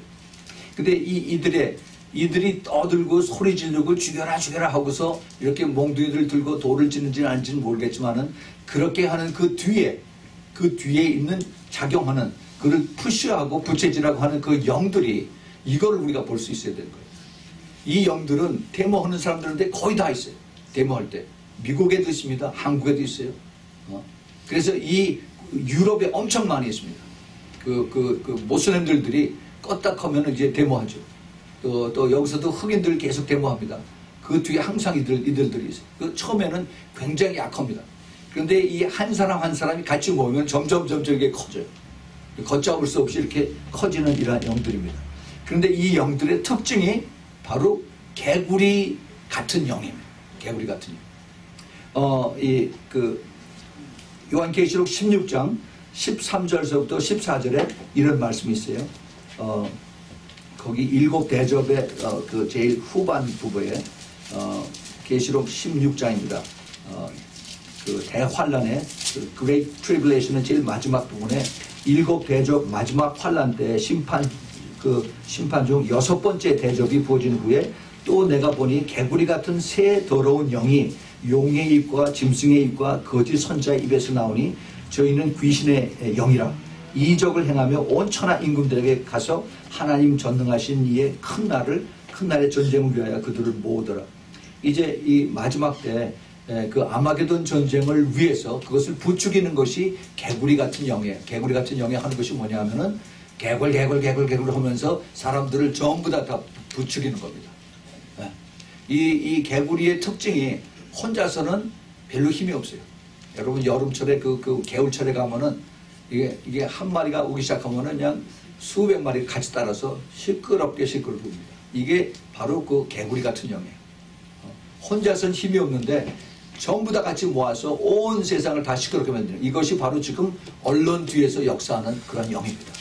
[SPEAKER 1] 근데 이들이 떠들고 소리 지르고 죽여라 하고서 이렇게 몽둥이를 들고 돌을 치는지는 아닌지는 모르겠지만은 그렇게 하는 그 뒤에 있는 작용하는 그를 푸시하고 부채질하고 하는 그 영들이 이걸 우리가 볼 수 있어야 되는 거예요. 이 영들은 데모하는 사람들인데 거의 다 있어요. 데모할 때 미국에도 있습니다. 한국에도 있어요. 그래서 이 유럽에 엄청 많이 있습니다. 그 모슬렘들이 껐다 하면 이제 데모하죠. 또 여기서도 흑인들 계속 데모합니다. 그 뒤에 항상 이들들이 있어요. 그 처음에는 굉장히 약합니다. 그런데 이 한 사람 한 사람이 같이 모이면 점점 이게 커져요. 걷잡을 수 없이 이렇게 커지는 이러한 영들입니다. 그런데 이 영들의 특징이 바로 개구리 같은 영입니다. 개구리 같은 영. 요한계시록 16장 13절서부터 14절에 이런 말씀이 있어요. 거기 일곱 대접의 그 제일 후반 부분에 계시록 16장입니다. 그 대환란의 그 Great Tribulation의 제일 마지막 부분에 일곱 대접 마지막 환란 때 심판 그 심판 중 6번째 대접이 부어진 후에 또 내가 보니 개구리 같은 새 더러운 영이 용의 입과 짐승의 입과 거짓 선자의 입에서 나오니 저희는 귀신의 영이라 이적을 행하며 온 천하 임금들에게 가서 하나님 전능하신 이의 큰 날의 전쟁을 위하여 그들을 모으더라. 이제 이 마지막 때 그 아마게돈 전쟁을 위해서 그것을 부추기는 것이 개구리 같은 영이에요. 개구리 같은 영이 하는 것이 뭐냐 하면은 개굴 하면서 사람들을 전부 다 부추기는 겁니다. 이 개구리의 특징이 혼자서는 별로 힘이 없어요. 여러분 여름철에 그 겨울철에 가면은 이게 한 마리가 오기 시작하면은 그냥 수백 마리 같이 따라서 시끄럽게 부릅니다. 이게 바로 그 개구리 같은 영이에요. 혼자서는 힘이 없는데 전부 다 같이 모아서 온 세상을 다 시끄럽게 만드는 이것이 바로 지금 언론 뒤에서 역사하는 그런 영입니다.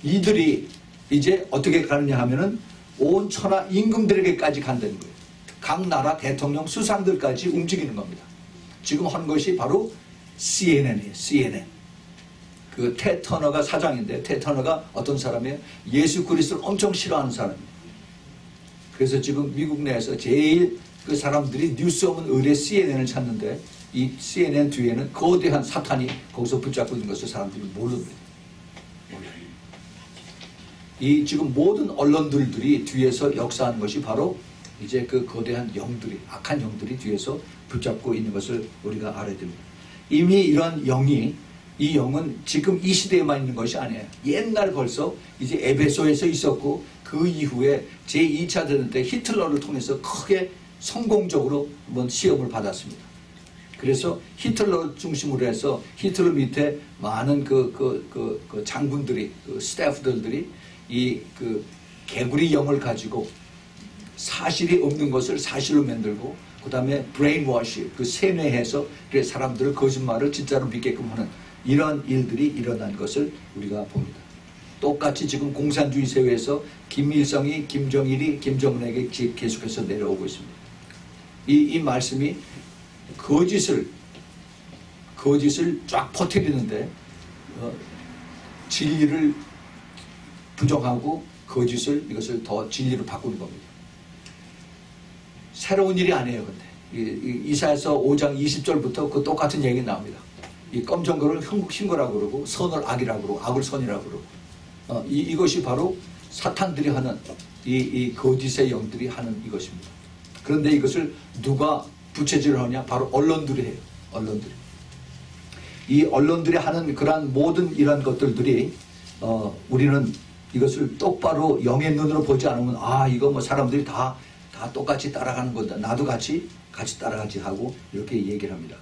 [SPEAKER 1] 이들이 이제 어떻게 가느냐 하면은 온 천하 임금들에게까지 간다는 거예요. 각 나라 대통령 수상들까지 움직이는 겁니다. 지금 한 것이 바로 CNN이에요. CNN. 그 텟 터너가 사장인데 텟 터너가 어떤 사람이에요? 예수 그리스도를 엄청 싫어하는 사람이에요. 그래서 지금 미국 내에서 제일 그 사람들이 뉴스 오면 의뢰 CNN을 찾는데 이 CNN 뒤에는 거대한 사탄이 거기서 붙잡고 있는 것을 사람들이 모릅니다. 이 지금 모든 언론들이 뒤에서 역사하는 것이 바로 이제 그 거대한 영들이 악한 영들이 뒤에서 붙잡고 있는 것을 우리가 알아야 됩니다. 이미 이런 영이 이 영은 지금 이 시대에만 있는 것이 아니에요. 옛날 벌써 이제 에베소에서 있었고 그 이후에 제2차 대전 때 히틀러를 통해서 크게 성공적으로 한번 시험을 받았습니다. 그래서 히틀러 중심으로 해서 히틀러 밑에 많은 그 장군들이 그 스태프들이 이 그 개구리 영을 가지고 사실이 없는 것을 사실로 만들고 그 다음에 브레인워시 그 세뇌해서 그래 사람들을 거짓말을 진짜로 믿게끔 하는 이런 일들이 일어난 것을 우리가 봅니다. 똑같이 지금 공산주의 사회에서 김일성이 김정일이 김정은에게 계속해서 내려오고 있습니다. 이 말씀이 거짓을 쫙 퍼뜨리는데 진리를 부정하고 거짓을 이것을 더 진리로 바꾸는 겁니다. 새로운 일이 아니에요. 근데 이사야서 5장 20절부터 그 똑같은 얘기 나옵니다. 이 검정 거를 흰 거라고 그러고 선을 악이라고 그러고 악을 선이라고 그러고 이것이 바로 사탄들이 하는 이 거짓의 영들이 하는 이것입니다. 그런데 이것을 누가 부채질을 하냐? 바로 언론들이 해요. 언론들이. 이 언론들이 하는 그러한 모든 이런 것들이 우리는 이것을 똑바로 영의 눈으로 보지 않으면 이거 뭐 사람들이 다 똑같이 따라가는 거다. 나도 같이 따라가지 하고 이렇게 얘기를 합니다.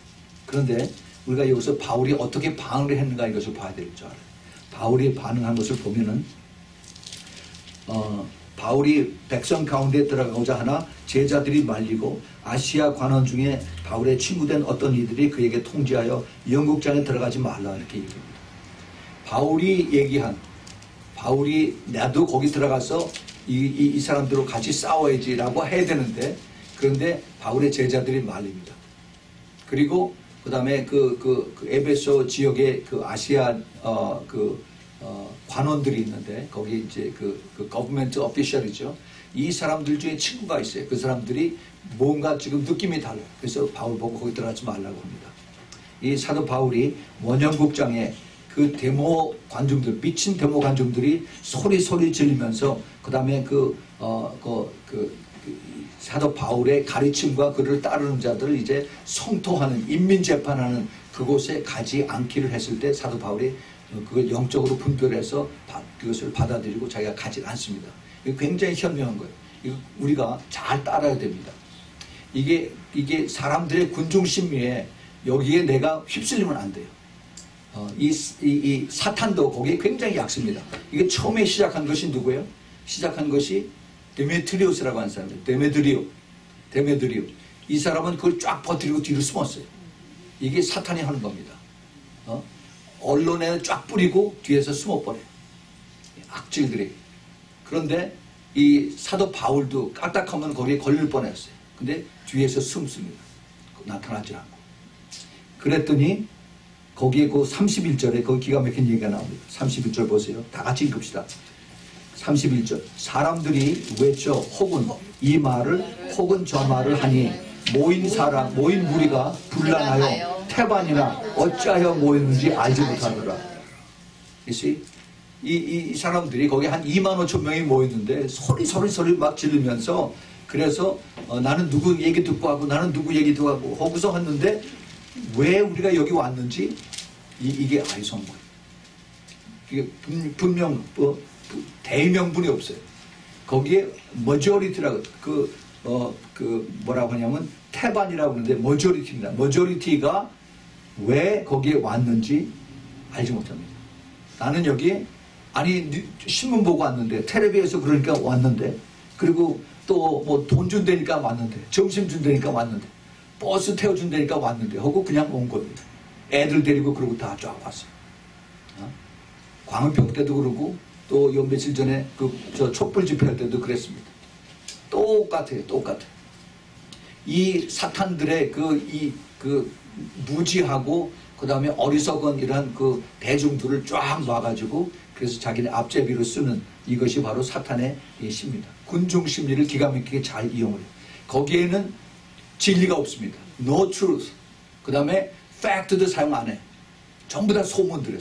[SPEAKER 1] 그런데 우리가 여기서 바울이 어떻게 반응을 했는가 이것을 봐야 될 줄 알아요. 바울이 반응한 것을 보면은 바울이 백성 가운데 들어가고자 하나 제자들이 말리고 아시아 관원 중에 바울의 친구된 어떤 이들이 그에게 통지하여 영국장에 들어가지 말라 이렇게 얘기합니다. 바울이 나도 거기 들어가서 이 사람들과 같이 싸워야지라고 해야 되는데 그런데 바울의 제자들이 말립니다. 그리고 그 다음에 그 에베소 지역의 그 아시아 관원들이 있는데 거기 이제 그 거버먼트 오피셜이죠. 이 사람들 중에 친구가 있어요. 그 사람들이 뭔가 지금 느낌이 달라요. 그래서 바울 보고 거기 들어가지 말라고 합니다. 이 사도 바울이 원형국장에 그 데모 관중들 미친 데모 관중들이 소리 지르면서 그 다음에 사도 바울의 가르침과 그를 따르는 자들을 이제 성토하는 인민재판하는 그곳에 가지 않기를 했을 때 사도 바울이 그걸 영적으로 분별해서 그것을 받아들이고 자기가 가지 않습니다. 이게 굉장히 현명한 거예요. 이거 우리가 잘 따라야 됩니다. 이게 사람들의 군중심리에 여기에 내가 휩쓸리면 안 돼요. 이 사탄도 거기에 굉장히 약습니다. 이게 처음에 시작한 것이 누구예요? 시작한 것이 데메트리오스라고 하는 사람이에요. 데메드리오. 이 사람은 그걸 쫙 버티고 뒤로 숨었어요. 이게 사탄이 하는 겁니다. 언론에 쫙 뿌리고 뒤에서 숨어버려요. 악질들이. 그런데 이 사도 바울도 까딱하면 거기에 걸릴 뻔했어요. 근데 뒤에서 숨습니다. 나타나지 않고. 그랬더니 거기에 그 31절에 거기 기가 막힌 얘기가 나옵니다. 31절 보세요. 다 같이 읽읍시다. 31절 사람들이 외쳐 혹은 이 말을 혹은 저 말을 하니 모인 무리가 분란하여 태반이나 어찌하여 모였는지 알지 못하더라. 이 사람들이 거기 한 2만 5천 명이 모였는데 소리 막 지르면서 그래서 나는 누구 얘기 듣고 하고 나는 누구 얘기 듣고 하고 거기서 했는데 왜 우리가 여기 왔는지 이게 아리송한 거예요. 이게 분명 대명분이 없어요. 거기에 머저리티라고 뭐라고 하냐면 태반이라고 하는데 머저리티입니다. 머저리티가 왜 거기에 왔는지 알지 못합니다. 나는 여기 신문 보고 왔는데 텔레비에서 그러니까 왔는데 그리고 또 뭐 돈 준다니까 왔는데 점심 준다니까 왔는데 버스 태워준다니까 왔는데 하고 그냥 온 겁니다. 애들 데리고 그러고 다 쫙 왔어요. 광운병 때도 그러고 또 요 며칠 전에 저 촛불 집회할 때도 그랬습니다. 똑같아요. 이 사탄들의 무지하고 그 다음에 어리석은 이런 대중들을 쫙 놔가지고 그래서 자기네 앞제비로 쓰는 이것이 바로 사탄의 심리다. 군중 심리를 기가 막히게 잘 이용을 해요. 거기에는 진리가 없습니다. No truth. 그 다음에 fact도 사용 안 해. 전부 다 소문들이에요.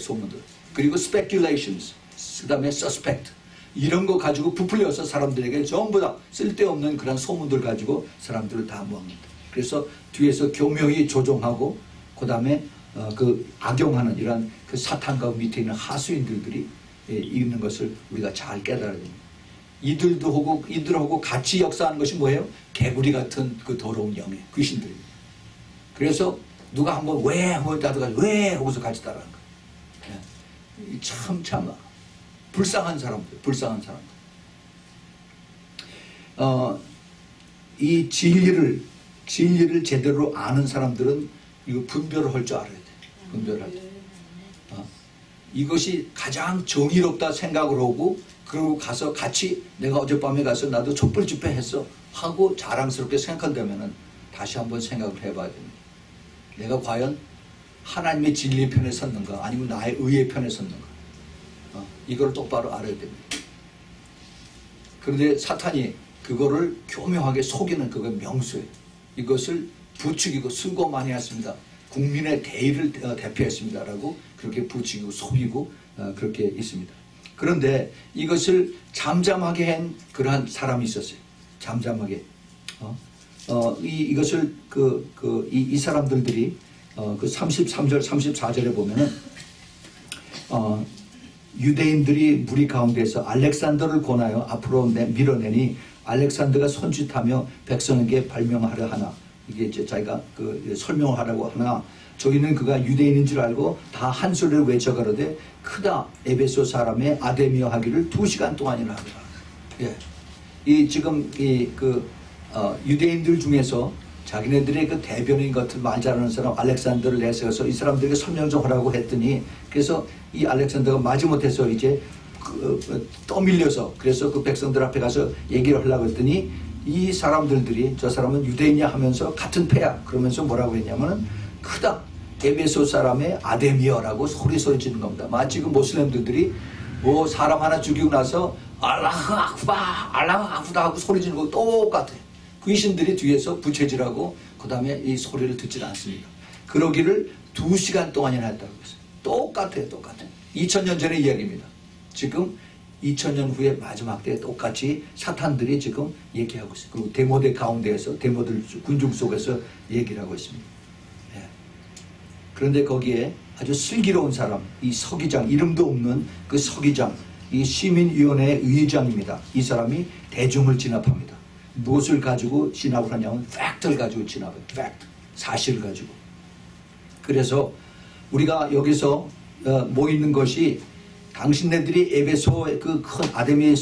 [SPEAKER 1] 그리고 speculations. 그 다음에 suspect. 이런 거 가지고 부풀려서 사람들에게 전부 다 쓸데없는 그런 소문들 가지고 사람들을 다 모읍니다. 그래서 뒤에서 교묘히 조종하고 그 다음에 악용하는 이런 사탄과 밑에 있는 하수인들이 있는 것을 우리가 잘 깨달아야 됩니다. 이들하고 같이 역사하는 것이 뭐예요? 개구리 같은 더러운 영의 귀신들입니다. 그래서 누가 한번 왜 하고서 같이 따라하는 거예요. 참 불쌍한 사람들. 이 진리를 제대로 아는 사람들은 이거 분별을 할 줄 알아야 돼. 분별할 때. 이것이 가장 정의롭다 생각을 하고 그리고 가서 같이 내가 어젯밤에 가서 나도 촛불 집회 했어 하고 자랑스럽게 생각한다면 다시 한번 생각을 해봐야 됩니다. 내가 과연 하나님의 진리의 편에 섰는가 아니면 나의 의의 편에 섰는가 이걸 똑바로 알아야 됩니다. 그런데 사탄이 그거를 교묘하게 속이는 그거 명수예요. 이것을 부추기고 수고 많이 했습니다. 국민의 대의를 대표했습니다라고 그렇게 부추기고 속이고 그렇게 있습니다. 그런데 이것을 잠잠하게 한 그러한 사람이 있었어요. 잠잠하게. 이것을 이 사람들이 33절 34절에 보면은 유대인들이 무리 가운데서 알렉산더를 권하여 앞으로 밀어내니 알렉산더가 손짓하며 백성에게 발명하려 하나 이게 이제 자기가 설명을 하라고 하나 저기는 그가 유대인인 줄 알고 다 한 소리를 외쳐가로되 크다 에베소 사람의 아데미어 하기를 2시간 동안이나 하더라. 예. 지금 유대인들 중에서 자기네들의 대변인 같은 말 잘하는 사람 알렉산더를 내세워서 이 사람들에게 설명 좀 하라고 했더니 그래서 이 알렉산더가 마지못해서 이제 떠밀려서 그래서 백성들 앞에 가서 얘기를 하려고 했더니 이 사람들이 저 사람은 유대인이야 하면서 같은 패야 그러면서 뭐라고 했냐면은 크다 에베소 사람의 아데미어라고 소리 지르는 겁니다. 마치 모슬렘들이 뭐 사람 하나 죽이고 나서 알라흐 아쿠다 하고 소리 지르는 거 똑같아. 귀신들이 뒤에서 부채질하고 그 다음에 이 소리를 듣질 않습니다. 그러기를 2시간 동안이나 했다고 했어요. 똑같아요. 2000년 전의 이야기입니다. 지금 2000년 후에 마지막 때에 똑같이 사탄들이 지금 얘기하고 있어요. 그리고 데모대 가운데에서 데모들 군중 속에서 얘기를 하고 있습니다. 예. 그런데 거기에 아주 슬기로운 사람, 이 서기장, 이름도 없는 그 서기장, 이 시민위원회 의장입니다. 이 사람이 대중을 진압합니다. 무엇을 가지고 진압을 하냐면 팩트를 가지고 진압해요. 팩트, 사실을 가지고. 그래서 우리가 여기서 모이는 것이 당신네들이 에베소의 그 큰 아데미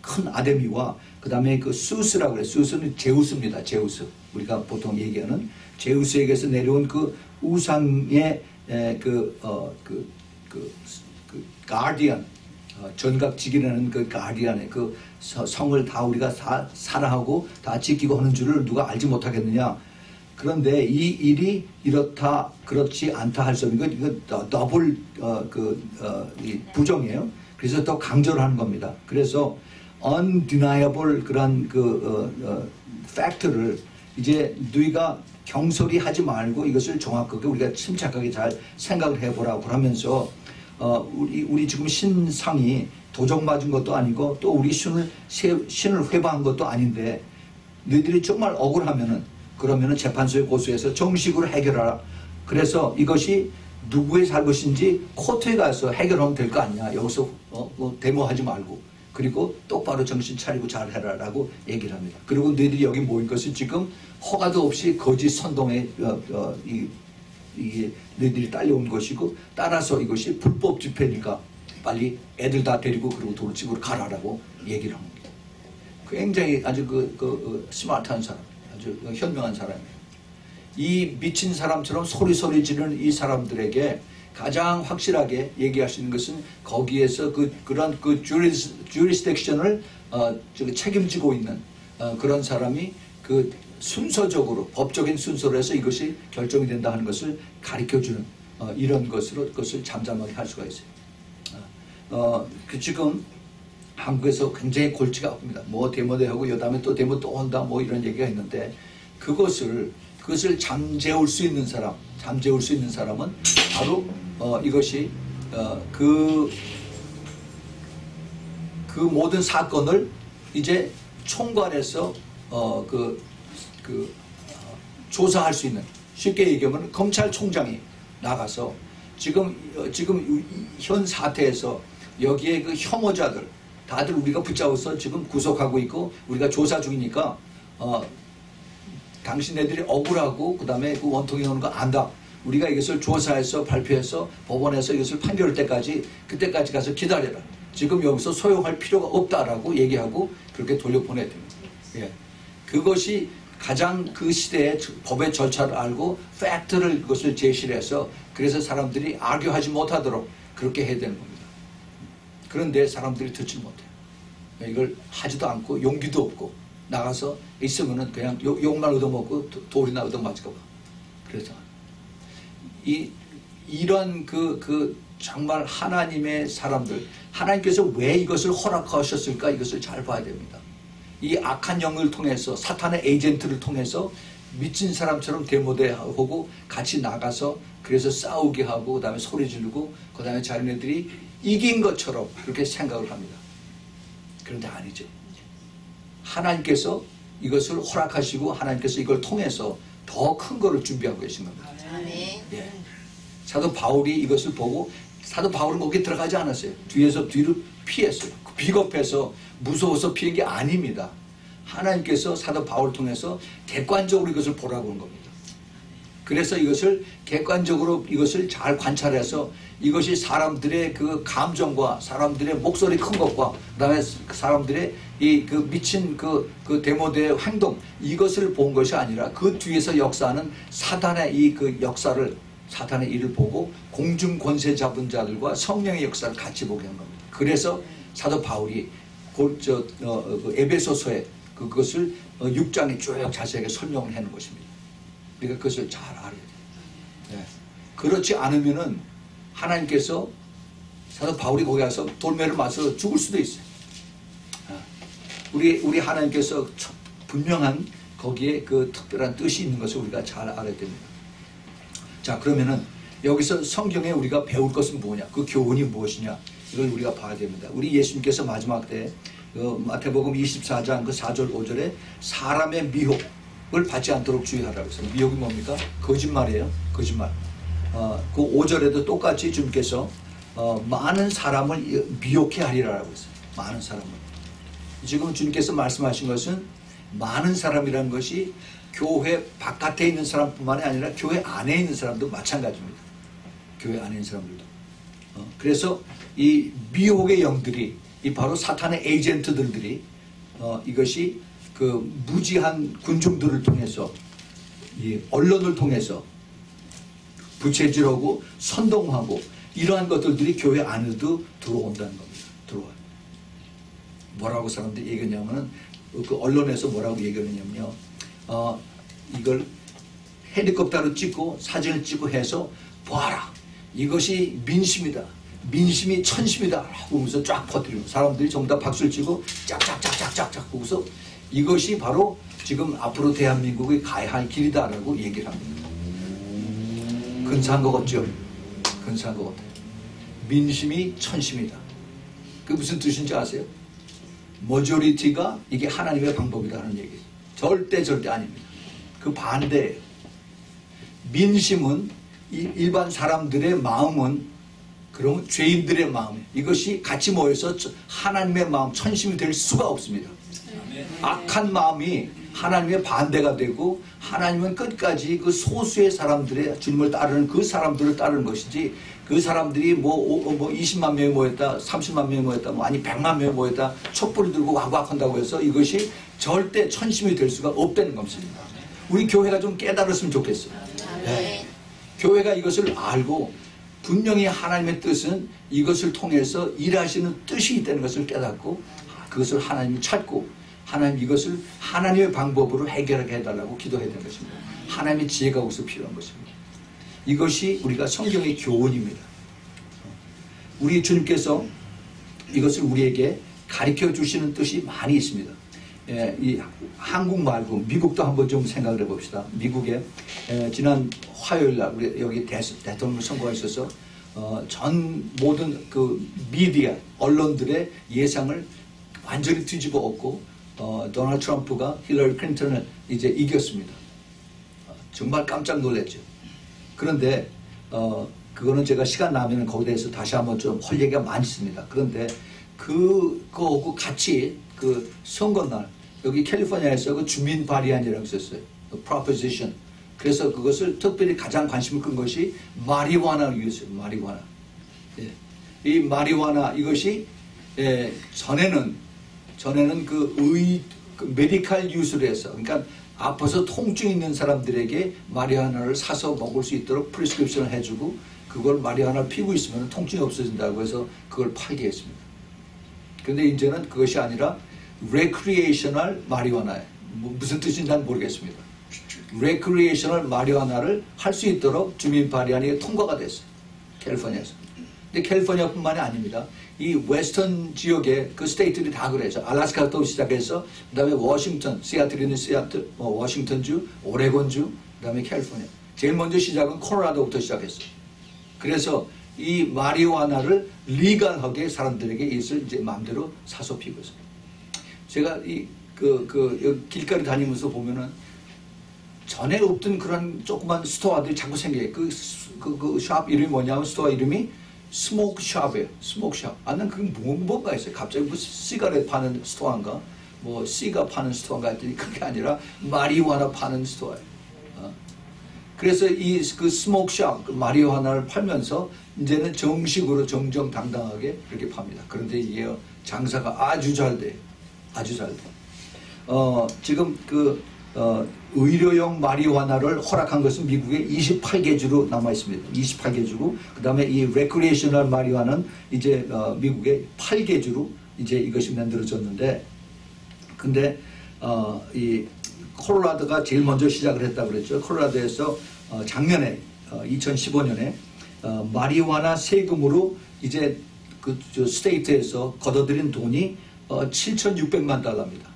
[SPEAKER 1] 큰 아데미와 그 다음에 수스라고 그래요. 수스는 제우스입니다. 제우스. 우리가 보통 얘기하는 제우스에게서 내려온 그 우상의 가디언, 전각지기라는 그 가디언의 그 성을 다 우리가 다 사랑하고 다 지키고 하는 줄을 누가 알지 못하겠느냐. 그런데 이 일이 이렇다 그렇지 않다 할 수 없는 이거 더블 이 부정이에요. 그래서 더 강조를 하는 겁니다. 그래서 undeniable 그런 팩트를 이제 너희가 경솔히 하지 말고 이것을 정확하게 우리가 침착하게 잘 생각을 해보라고 하면서 우리 지금 신상이 도적 맞은 것도 아니고 또 우리 신을 회방한 것도 아닌데 너희들이 정말 억울하면은 그러면은 재판소에 고소해서 정식으로 해결하라. 그래서 이것이 누구의 잘못인지 코트에 가서 해결하면 될 거 아니냐. 여기서 데모하지 말고 그리고 똑바로 정신 차리고 잘해라라고 얘기를 합니다. 그리고 너희들이 여기 모인 것은 지금 허가도 없이 거짓 선동에 너희들이 딸려온 것이고 따라서 이것이 불법 집회니까 빨리 애들 다 데리고 그리고 도로집으로 가라라고 얘기를 합니다. 굉장히 아주 스마트한 사람, 아주 현명한 사람이에요. 이 미친 사람처럼 소리 지르는 이 사람들에게 가장 확실하게 얘기할 수 있는 것은 거기에서 그런 jurisdiction을 책임지고 있는 그런 사람이 순서적으로 법적인 순서로 해서 이것이 결정이 된다 하는 것을 가르쳐주는 이런 것으로 그것을 잠잠하게 할 수가 있어요. 지금 한국에서 굉장히 골치가 아픕니다. 뭐 데모대하고 여다음에 또 데모 또 온다 뭐 이런 얘기가 있는데 그것을 잠재울 수 있는 사람은 바로 이것이 그 모든 사건을 이제 총괄해서 조사할 수 있는, 쉽게 얘기하면 검찰총장이 나가서 지금 현 사태에서 여기에 그 혐오자들 다들 우리가 붙잡아서 지금 구속하고 있고 우리가 조사 중이니까 당신네들이 억울하고 그 다음에 그 원통이 오는 거 안다. 우리가 이것을 조사해서 발표해서 법원에서 이것을 판결할 때까지 그때까지 가서 기다려라. 지금 여기서 소용할 필요가 없다라고 얘기하고 그렇게 돌려보내야 됩니다. 예. 그것이 가장 그 시대의 법의 절차를 알고 팩트를 그것을 제시를 해서 그래서 사람들이 악유하지 못하도록 그렇게 해야 되는 겁니다. 그런데 사람들이 듣지 못해요. 이걸 하지도 않고 용기도 없고 나가서 있으면은 그냥 욕만 얻어먹고 돌이나 얻어맞을까 봐. 그래서 이런 정말 하나님의 사람들, 하나님께서 왜 이것을 허락하셨을까 이것을 잘 봐야 됩니다. 이 악한 영을 통해서 사탄의 에이전트를 통해서 미친 사람처럼 데모대하고 같이 나가서 그래서 싸우게 하고 그 다음에 소리 지르고 그 다음에 자기네들이 이긴 것처럼 그렇게 생각을 합니다. 그런데 아니죠. 하나님께서 이것을 허락하시고 하나님께서 이걸 통해서 더 큰 거를 준비하고 계신 겁니다. 예. 사도 바울이 이것을 보고 사도 바울은 거기에 들어가지 않았어요. 뒤로 피했어요. 비겁해서 무서워서 피한 게 아닙니다. 하나님께서 사도 바울을 통해서 객관적으로 이것을 보라고 하는 겁니다. 그래서 이것을 객관적으로 이것을 잘 관찰해서 이것이 사람들의 그 감정과 사람들의 목소리 큰 것과 그다음에 사람들의 미친 데모대의 행동 이것을 본 것이 아니라 그 뒤에서 역사하는 사단의 역사를 사탄의 일을 보고 공중 권세 잡은 자들과 성령의 역사를 같이 보게 한 겁니다. 그래서 사도 바울이 에베소서에 그것을 6장에 쭉 자세하게 설명을 해놓은 것입니다. 우리가 그것을 잘 알아야 돼요. 네. 그렇지 않으면은 하나님께서 사도 바울이 거기 가서 돌매를 맞아서 죽을 수도 있어요. 우리 하나님께서 분명한 거기에 그 특별한 뜻이 있는 것을 우리가 잘 알아야 됩니다. 자, 그러면은 여기서 성경에 우리가 배울 것은 뭐냐? 그 교훈이 무엇이냐? 이걸 우리가 봐야 됩니다. 우리 예수님께서 마지막 때 마태복음 24장 4절 5절에 사람의 미혹을 받지 않도록 주의하라고 했어요. 미혹이 뭡니까? 거짓말이에요. 거짓말. 그 5절에도 똑같이 주님께서 많은 사람을 미혹해 하리라고 했어요. 많은 사람을. 지금 주님께서 말씀하신 것은 많은 사람이라는 것이 교회 바깥에 있는 사람뿐만이 아니라 교회 안에 있는 사람도 마찬가지입니다. 교회 안에 있는 사람들도. 그래서 이 미혹의 영들이 바로 사탄의 에이전트들이 이것이 그 무지한 군중들을 통해서 이 언론을 통해서 부채질하고 선동하고 이러한 것들이 교회 안에도 들어온다는 겁니다. 들어와요. 뭐라고 사람들이 얘기하냐면은 그 언론에서 뭐라고 얘기하냐면요. 이걸 헬리콥터로 찍고 사진을 찍고 해서 보아라, 이것이 민심이다, 민심이 천심이다 하고 하면서 쫙 퍼뜨리고 사람들이 전부 다 박수를 치고 짝짝짝짝짝짝 보고서 이것이 바로 지금 앞으로 대한민국이 가야 할 길이다라고 얘기를 합니다. 근사한 것 같죠? 근사한 것 같아요. 민심이 천심이다. 그 무슨 뜻인지 아세요? 머저리티가 이게 하나님의 방법이라는 얘기예요. 절대 아닙니다. 그 반대예요. 민심은 일반 사람들의 마음은 그럼 죄인들의 마음이에요. 이것이 같이 모여서 하나님의 마음, 천심이 될 수가 없습니다. 악한 마음이 하나님의 반대가 되고 하나님은 끝까지 그 소수의 사람들의 주님을 따르는 그 사람들을 따르는 것이지 그 사람들이 뭐 20만 명이 모였다, 30만 명이 모였다, 뭐 아니 100만 명이 모였다, 촛불을 들고 와구와구한다고 해서 이것이 절대 천심이 될 수가 없다는 것입니다. 우리 교회가 좀 깨달았으면 좋겠어요. 네. 교회가 이것을 알고 분명히 하나님의 뜻은 이것을 통해서 일하시는 뜻이 있다는 것을 깨닫고 그것을 하나님이 찾고 하나님 이것을 하나님의 방법으로 해결하게 해달라고 기도해야 되는 것입니다. 하나님의 지혜가 우선 필요한 것입니다. 이것이 우리가 성경의 교훈입니다. 우리 주님께서 이것을 우리에게 가르쳐 주시는 뜻이 많이 있습니다. 이 한국 말고 미국도 한번 좀 생각을 해봅시다. 미국에 지난 화요일날 우리 여기 대통령 선거가 있어서 전 모든 그 미디어 언론들의 예상을 완전히 뒤집어 엎고 도널드 트럼프가 힐러리 클린턴을 이제 이겼습니다. 정말 깜짝 놀랐죠. 그런데 그거는 제가 시간 나면 거기에 대해서 다시 한번 좀 할 얘기가 많이 있습니다. 그런데 그거하고 같이 그 선거날 여기 캘리포니아에서 그 주민 발의안이라고 있었어요. proposition. 그래서 그것을 특별히 가장 관심을 끈 것이 마리화나 유였어요. 마리화나. 예. 이 마리화나 이것이 전에는 그 메디칼 유스를 해서 그러니까 아파서 통증 있는 사람들에게 마리화나를 사서 먹을 수 있도록 프리스크립션을 해주고 그걸 마리화나를 피우고 있으면 통증이 없어진다고 해서 그걸 팔게 했습니다. 그런데 이제는 그것이 아니라 레크리에이셔널 마리화나예요. 무슨 뜻인지 잘 모르겠습니다. 레크리에이셔널 마리화나를 할 수 있도록 주민 발의안이 통과가 됐어요. 캘리포니아에서. 근데 캘리포니아뿐만이 아닙니다. 이 웨스턴 지역의 그 스테이트들이 다 그래요. 알래스카부터 시작해서 그다음에 워싱턴, 시애틀이는 시애틀, 워싱턴주, 오레곤주, 그다음에 캘리포니아. 제일 먼저 시작은 콜로라도부터 시작했어요. 그래서 이 마리화나를 리갈하게 사람들에게 이것을 이제 마음대로 사서 피우고 있어요. 제가 여기 길거리 다니면서 보면은 전에 없던 그런 조그만 스토어들이 자꾸 생겨요. 그 샵 이름이 뭐냐면 스토어 이름이 스모크샵이에요. 스모크샵. 나는 그게 뭔가 있어요. 갑자기 뭐 시가렛 파는 스토어인가? 뭐 시가 파는 스토어인가 했더니 그게 아니라 마리화나 파는 스토어예요. 그래서 그 스모크샵, 그 마리화나를 팔면서 이제는 정식으로 정정당당하게 그렇게 팝니다. 그런데 이게 장사가 아주 잘 돼요. 아주 잘 돼요. 지금 의료용 마리화나를 허락한 것은 미국에 28개 주로 남아 있습니다. 28개 주고 그다음에 이 레크리에이셔널 마리화나는 이제 미국의 8개 주로 이제 이것이 만들어졌는데 근데 이 콜로라도가 제일 먼저 시작을 했다고 그랬죠. 콜로라도에서 작년에 2015년에 마리화나 세금으로 이제 그 스테이트에서 걷어들인 돈이 7,600만 달러입니다.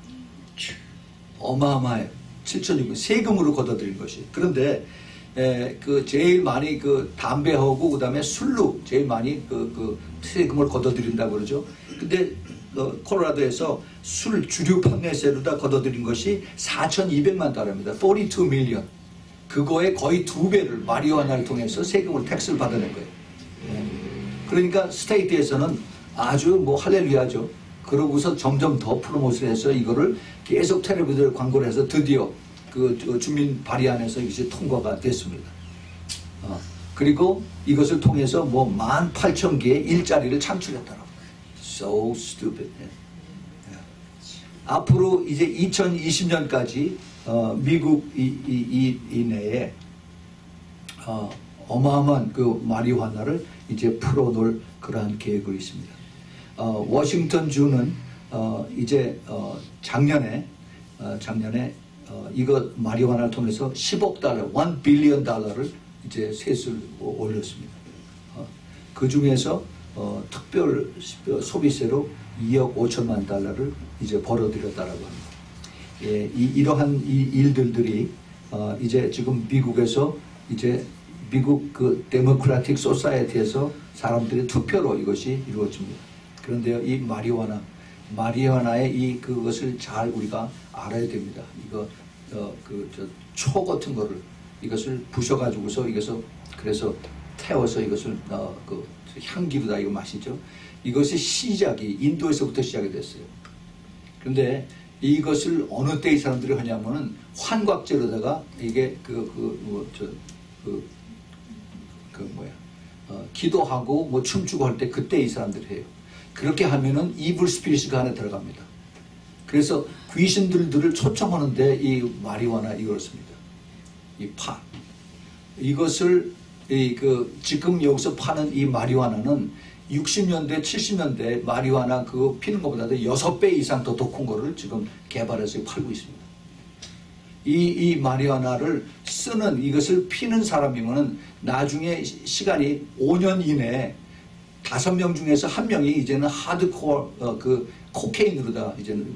[SPEAKER 1] 어마어마해요. 7,600만 세금으로 걷어들인 것이. 그런데 그 제일 많이 그 담배하고 그다음에 술로 제일 많이 그 세금을 걷어들인다고 그러죠. 근데 콜로라도에서 술 주류 판매세로다 걷어들인 것이 4,200만 달러입니다. 42 밀리언. 그거의 거의 2배를 마리화나를 통해서 세금을 텍스를 받아낸 거예요. 그러니까 스테이트에서는 아주 뭐 할렐루야죠. 그러고서 점점 더 프로모션을 해서 이거를 계속 텔레비전 광고를 해서 드디어 그 주민 발의안에서 이제 통과가 됐습니다. 그리고 이것을 통해서 뭐 18,000개의 일자리를 창출했더라고요. So stupid. 앞으로 이제 2020년까지 미국 이내에 어마어마한 그 마리화나를 이제 풀어놓을 그러한 계획이 있습니다. 워싱턴 주는 이제 작년에 이거 마리화나를 통해서 10억 달러, 1 빌리언 달러를 이제 세수를 올렸습니다. 그 중에서 특별 소비세로 2억 5천만 달러를 이제 벌어들였다라고 합니다. 예, 이러한 일들이 이제 지금 미국에서 이제 미국 그 데모크라틱 소사이어티에서 사람들의 투표로 이것이 이루어집니다. 그런데요, 이 마리화나의 그것을 잘 우리가 알아야 됩니다. 이거 초 같은 거를 이것을 부셔가지고서 이것을 그래서 태워서 이것을 그 향기로다 이거 마시죠. 이것이 시작이 인도에서부터 시작이 됐어요. 그런데 이것을 어느 때 이 사람들이 하냐면은 환각제로다가 이게 기도하고 뭐 춤추고 할 때 그때 이 사람들이 해요. 그렇게 하면은 이불 스피릿이 그 안에 들어갑니다. 그래서 귀신들을 초청하는데 이 마리화나 이렇습니다. 이 파. 이것을 지금 여기서 파는 이 마리화나는 60년대, 70년대 마리화나 그거 피는 것보다도 6배 이상 더 독한 거를 지금 개발해서 팔고 있습니다. 이 마리화나를 쓰는 이것을 피는 사람이면은 나중에 시간이 5년 이내에 5명 중에서 1명이 이제는 하드코어 코케인으로다 이제는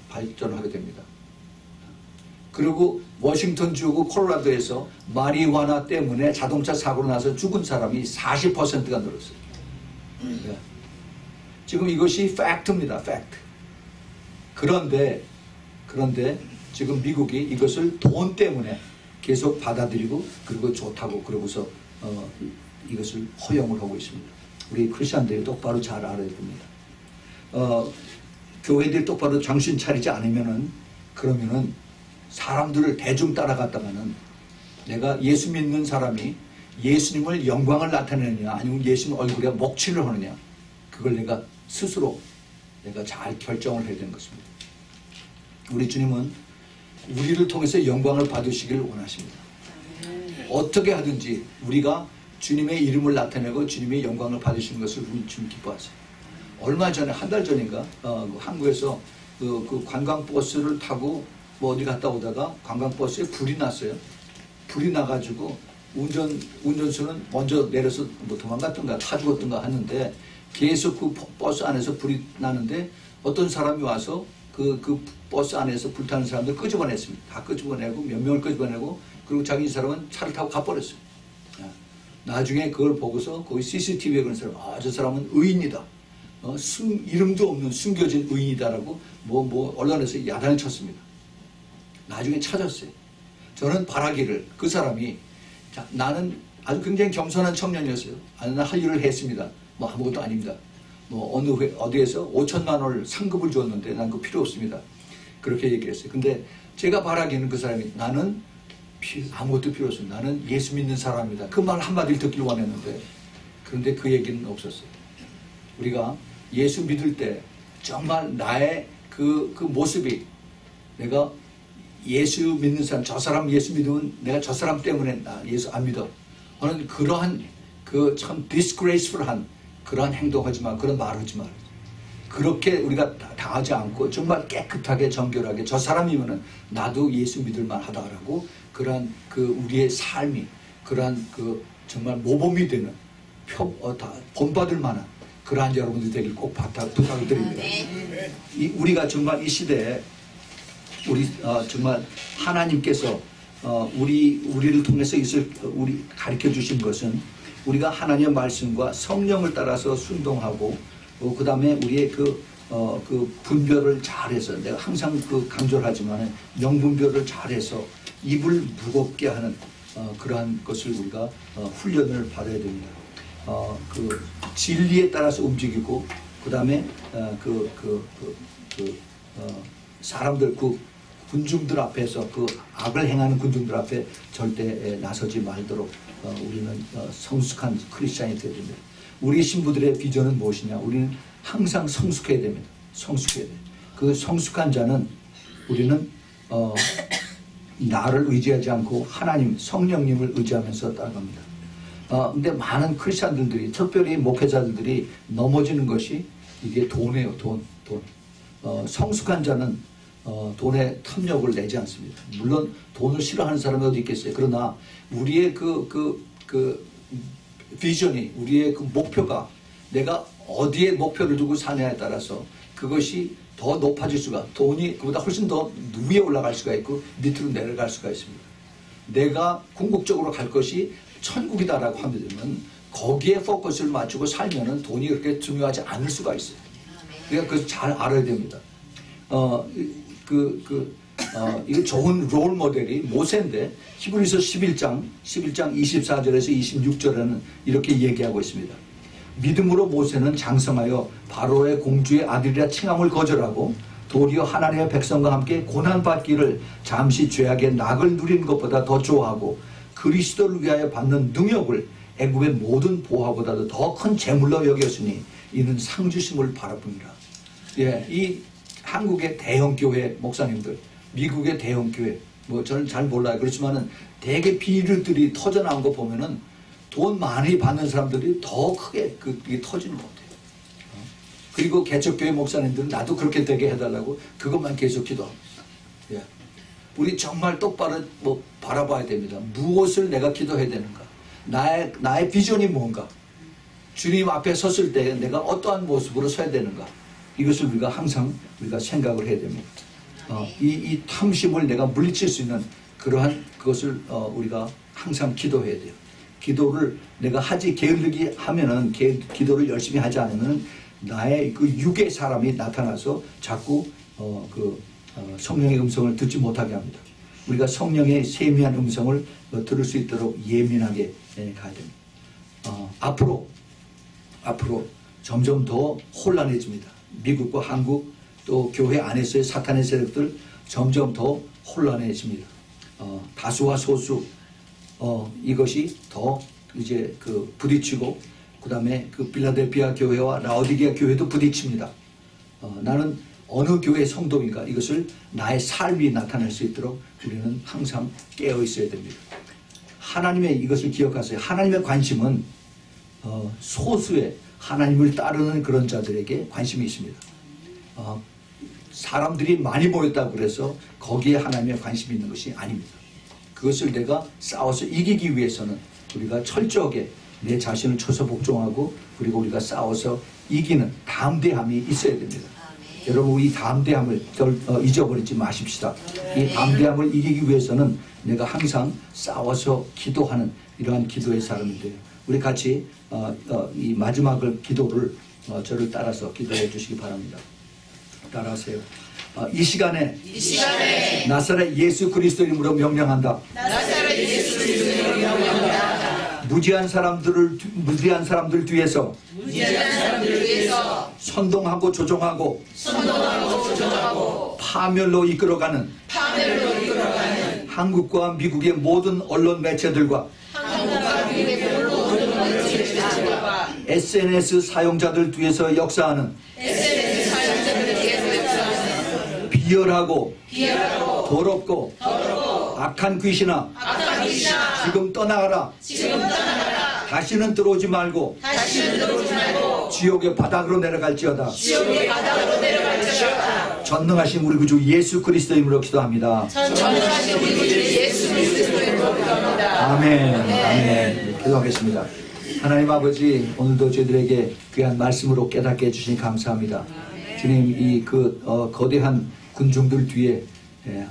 [SPEAKER 1] 발전하게 됩니다. 그리고 워싱턴 주고 콜로라도에서 마리화나 때문에 자동차 사고로 나서 죽은 사람이 40%가 늘었어요. 네. 지금 이것이 팩트입니다. 팩트. 그런데 지금 미국이 이것을 돈 때문에 계속 받아들이고 그리고 좋다고 그러고서 이것을 허용을 하고 있습니다. 우리 크리스천들이 똑바로 잘 알아야 됩니다. 교회들이 똑바로 정신 차리지 않으면은 그러면은 사람들을 대중 따라갔다가는 내가 예수 믿는 사람이 예수님을 영광을 나타내느냐 아니면 예수님 얼굴에 먹칠을 하느냐 그걸 내가 스스로 내가 잘 결정을 해야 되는 것입니다. 우리 주님은 우리를 통해서 영광을 받으시길 원하십니다. 어떻게 하든지 우리가 주님의 이름을 나타내고 주님의 영광을 받으시는 것을 우리 주님 기뻐하세요. 얼마 전에 한 달 전인가 한국에서 그 관광버스를 타고 뭐 어디 갔다 오다가 관광버스에 불이 났어요. 불이 나가지고 운전수는 먼저 내려서 뭐 도망갔던가 타 죽었던가 하는데 계속 그 버스 안에서 불이 나는데 어떤 사람이 와서 그 버스 안에서 불타는 사람들 끄집어냈습니다. 다 끄집어내고 몇 명을 끄집어내고 그리고 자기 사람은 차를 타고 가버렸어요. 나중에 그걸 보고서 거기 CCTV에 그런 사람 저 사람은 의인이다. 이름도 없는 숨겨진 의인이다라고 뭐 언론에서 야단을 쳤습니다. 나중에 찾았어요. 저는 바라기를 그 사람이 나는 아주 굉장히 겸손한 청년이었어요. 나는 할 일을 했습니다. 뭐 아무것도 아닙니다. 뭐 어디에서 5천만 원을 상급을 줬는데 난 그거 필요 없습니다. 그렇게 얘기했어요. 근데 제가 바라기는 그 사람이 나는 아무것도 필요 없습니다. 나는 예수 믿는 사람입니다. 그 말 한마디를 듣길 원했는데 그런데 그 얘기는 없었어요. 우리가 예수 믿을 때 정말 나의 그 모습이 내가 예수 믿는 사람, 저 사람 예수 믿으면 내가 저 사람 때문에 나 예수 안 믿어 하는 그러한 그 참 disgraceful한 그러한 행동하지 마, 그런 말하지 마. 그렇게 우리가 당하지 않고 정말 깨끗하게 정결하게 저 사람이면은 나도 예수 믿을 만하다라고 그러한 그 우리의 삶이 그러한 그 정말 모범이 되는 본받을 만한 그러한 여러분들 되길 꼭 부탁을 드립니다. 우리가 정말 이 시대에 우리 정말 하나님께서 우리를 통해서 우리 가르쳐 주신 것은 우리가 하나님의 말씀과 성령을 따라서 순종하고 그 다음에 우리의 그 분별을 잘해서 내가 항상 강조를 하지만 명분별을 잘해서 입을 무겁게 하는 그러한 것을 우리가 훈련을 받아야 됩니다. 그 진리에 따라서 움직이고 그 다음에 사람들 군중들 앞에서 악을 행하는 군중들 앞에 절대 나서지 말도록 우리는 성숙한 크리스찬이 되어야 됩니다. 우리 신부들의 비전은 무엇이냐? 우리는 항상 성숙해야 됩니다. 성숙해야 돼요. 그 성숙한 자는 우리는 나를 의지하지 않고 하나님, 성령님을 의지하면서 따라갑니다. 근데 많은 크리스찬들이 특별히 목회자들이 넘어지는 것이 이게 돈이에요. 돈. 성숙한 자는 돈에 탐욕을 내지 않습니다. 물론 돈을 싫어하는 사람이 어디 있겠어요. 그러나 우리의 그 비전이, 우리의 그 목표가 내가 어디에 목표를 두고 사냐에 따라서 그것이 더 높아질 수가, 돈이 그보다 훨씬 더 위에 올라갈 수가 있고 밑으로 내려갈 수가 있습니다. 내가 궁극적으로 갈 것이 천국이다라고 하면 거기에 포커스를 맞추고 살면은 돈이 그렇게 중요하지 않을 수가 있어요. 그러니까 그걸 잘 알아야 됩니다. 이거 좋은 롤 모델이 모세인데 히브리서 11장 24절에서 26절에는 이렇게 얘기하고 있습니다. 믿음으로 모세는 장성하여 바로의 공주의 아들이라 칭함을 거절하고 도리어 하나님의 백성과 함께 고난받기를 잠시 죄악의 낙을 누리는 것보다 더 좋아하고 그리스도를 위하여 받는 능력을 애굽의 모든 보화보다도 더 큰 재물로 여겼으니 이는 상 주심을 바라봅니다. 예, 이 한국의 대형교회 목사님들, 미국의 대형교회, 뭐 저는 잘 몰라요. 그렇지만은 대개 비리들이 터져 나온 거 보면은 돈 많이 받는 사람들이 더 크게 그게 터지는 것 같아요. 그리고 개척교회 목사님들은 나도 그렇게 되게 해달라고 그것만 계속 기도합니다. 예. 우리 정말 똑바로 바라봐야 됩니다. 무엇을 내가 기도해야 되는가? 나의 비전이 뭔가? 주님 앞에 섰을 때 내가 어떠한 모습으로 서야 되는가? 이것을 우리가 항상 생각을 해야 됩니다. 이 탐심을 내가 물리칠 수 있는 그러한 그것을 우리가 항상 기도해야 돼요. 기도를 내가 게을르기 하면은 기도를 열심히 하지 않으면 나의 그 육의 사람이 나타나서 자꾸 성령의 음성을 듣지 못하게 합니다. 우리가 성령의 세미한 음성을 들을 수 있도록 예민하게 가야 됩니다. 앞으로 점점 더 혼란해집니다. 미국과 한국 또 교회 안에서의 사탄의 세력들 점점 더 혼란해집니다. 다수와 소수 이것이 더 이제 부딪히고 그 다음에 빌라델피아 교회와 라오디게아 교회도 부딪힙니다. 나는 어느 교회의 성도인가 이것을 나의 삶이 나타낼 수 있도록 우리는 항상 깨어 있어야 됩니다. 하나님의 이것을 기억하세요. 하나님의 관심은 소수의 하나님을 따르는 그런 자들에게 관심이 있습니다. 사람들이 많이 모였다고 그래서 거기에 하나님의 관심이 있는 것이 아닙니다. 그것을 내가 싸워서 이기기 위해서는 우리가 철저하게 내 자신을 쳐서 복종하고 그리고 우리가 싸워서 이기는 담대함이 있어야 됩니다. 여러분 이 담대함을 잊어버리지 마십시다. 이 담대함을 이기기 위해서는 내가 항상 싸워서 기도하는 이러한 기도의 사람이 돼요. 우리 같이 이 마지막을 기도를 저를 따라서 기도해 주시기 바랍니다. 따라하세요. 이 시간에 나사렛 예수 그리스도 이름으로 명령한다. 무지한 사람들 뒤에서 선동하고 조종하고 파멸로 이끌어가는 한국과 미국의 모든 언론 매체들과 SNS 사용자들 뒤에서 역사하는 비열하고 더럽고 악한 귀신아 지금 떠나가라. 다시는 들어오지 말고 지옥의 바닥으로 내려갈지어다. 전능하신 우리 구주 예수 그리스도 이름으로 기도합니다. 아멘. 아멘. 기도하겠습니다. 하나님 아버지, 오늘도 저희들에게 귀한 말씀으로 깨닫게 해주시니 감사합니다. 주님, 이 거대한 군중들 뒤에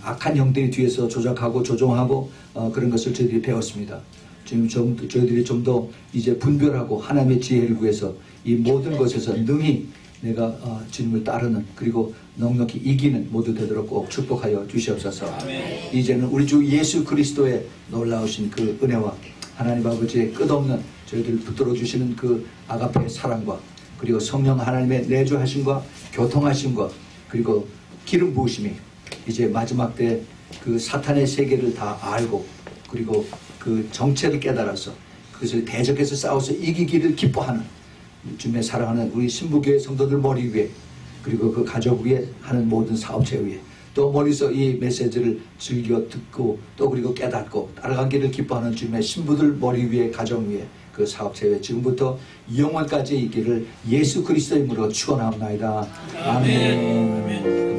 [SPEAKER 1] 악한 영들이 뒤에서 조작하고 조종하고 그런 것을 저희들이 배웠습니다. 지금 저희들이 좀 더 이제 분별하고 하나님의 지혜를 구해서 이 모든 것에서 능히 내가 주님을 따르는 그리고 넉넉히 이기는 모두 되도록 꼭 축복하여 주시옵소서. 아멘. 이제는 우리 주 예수 그리스도의 놀라우신 그 은혜와 하나님 아버지의 끝없는 저희들을 붙들어 주시는 그 아가페의 사랑과 그리고 성령 하나님의 내주하심과 교통하심과 그리고 기름 부으심이 이제 마지막 때 그 사탄의 세계를 다 알고 그리고 그 정체를 깨달아서 그것을 대적해서 싸워서 이기기를 기뻐하는 주님의 사랑하는 우리 신부교회 성도들 머리 위에 그리고 그 가족 위에 하는 모든 사업체 위에 또 멀리서 이 메시지를 즐겨 듣고 또 그리고 깨닫고 따라가기를 기뻐하는 주님의 신부들 머리 위에 가정 위에 그 사업체 위에 지금부터 영원까지 있기를 예수 그리스도의 이름으로 축원하옵나이다. 아멘.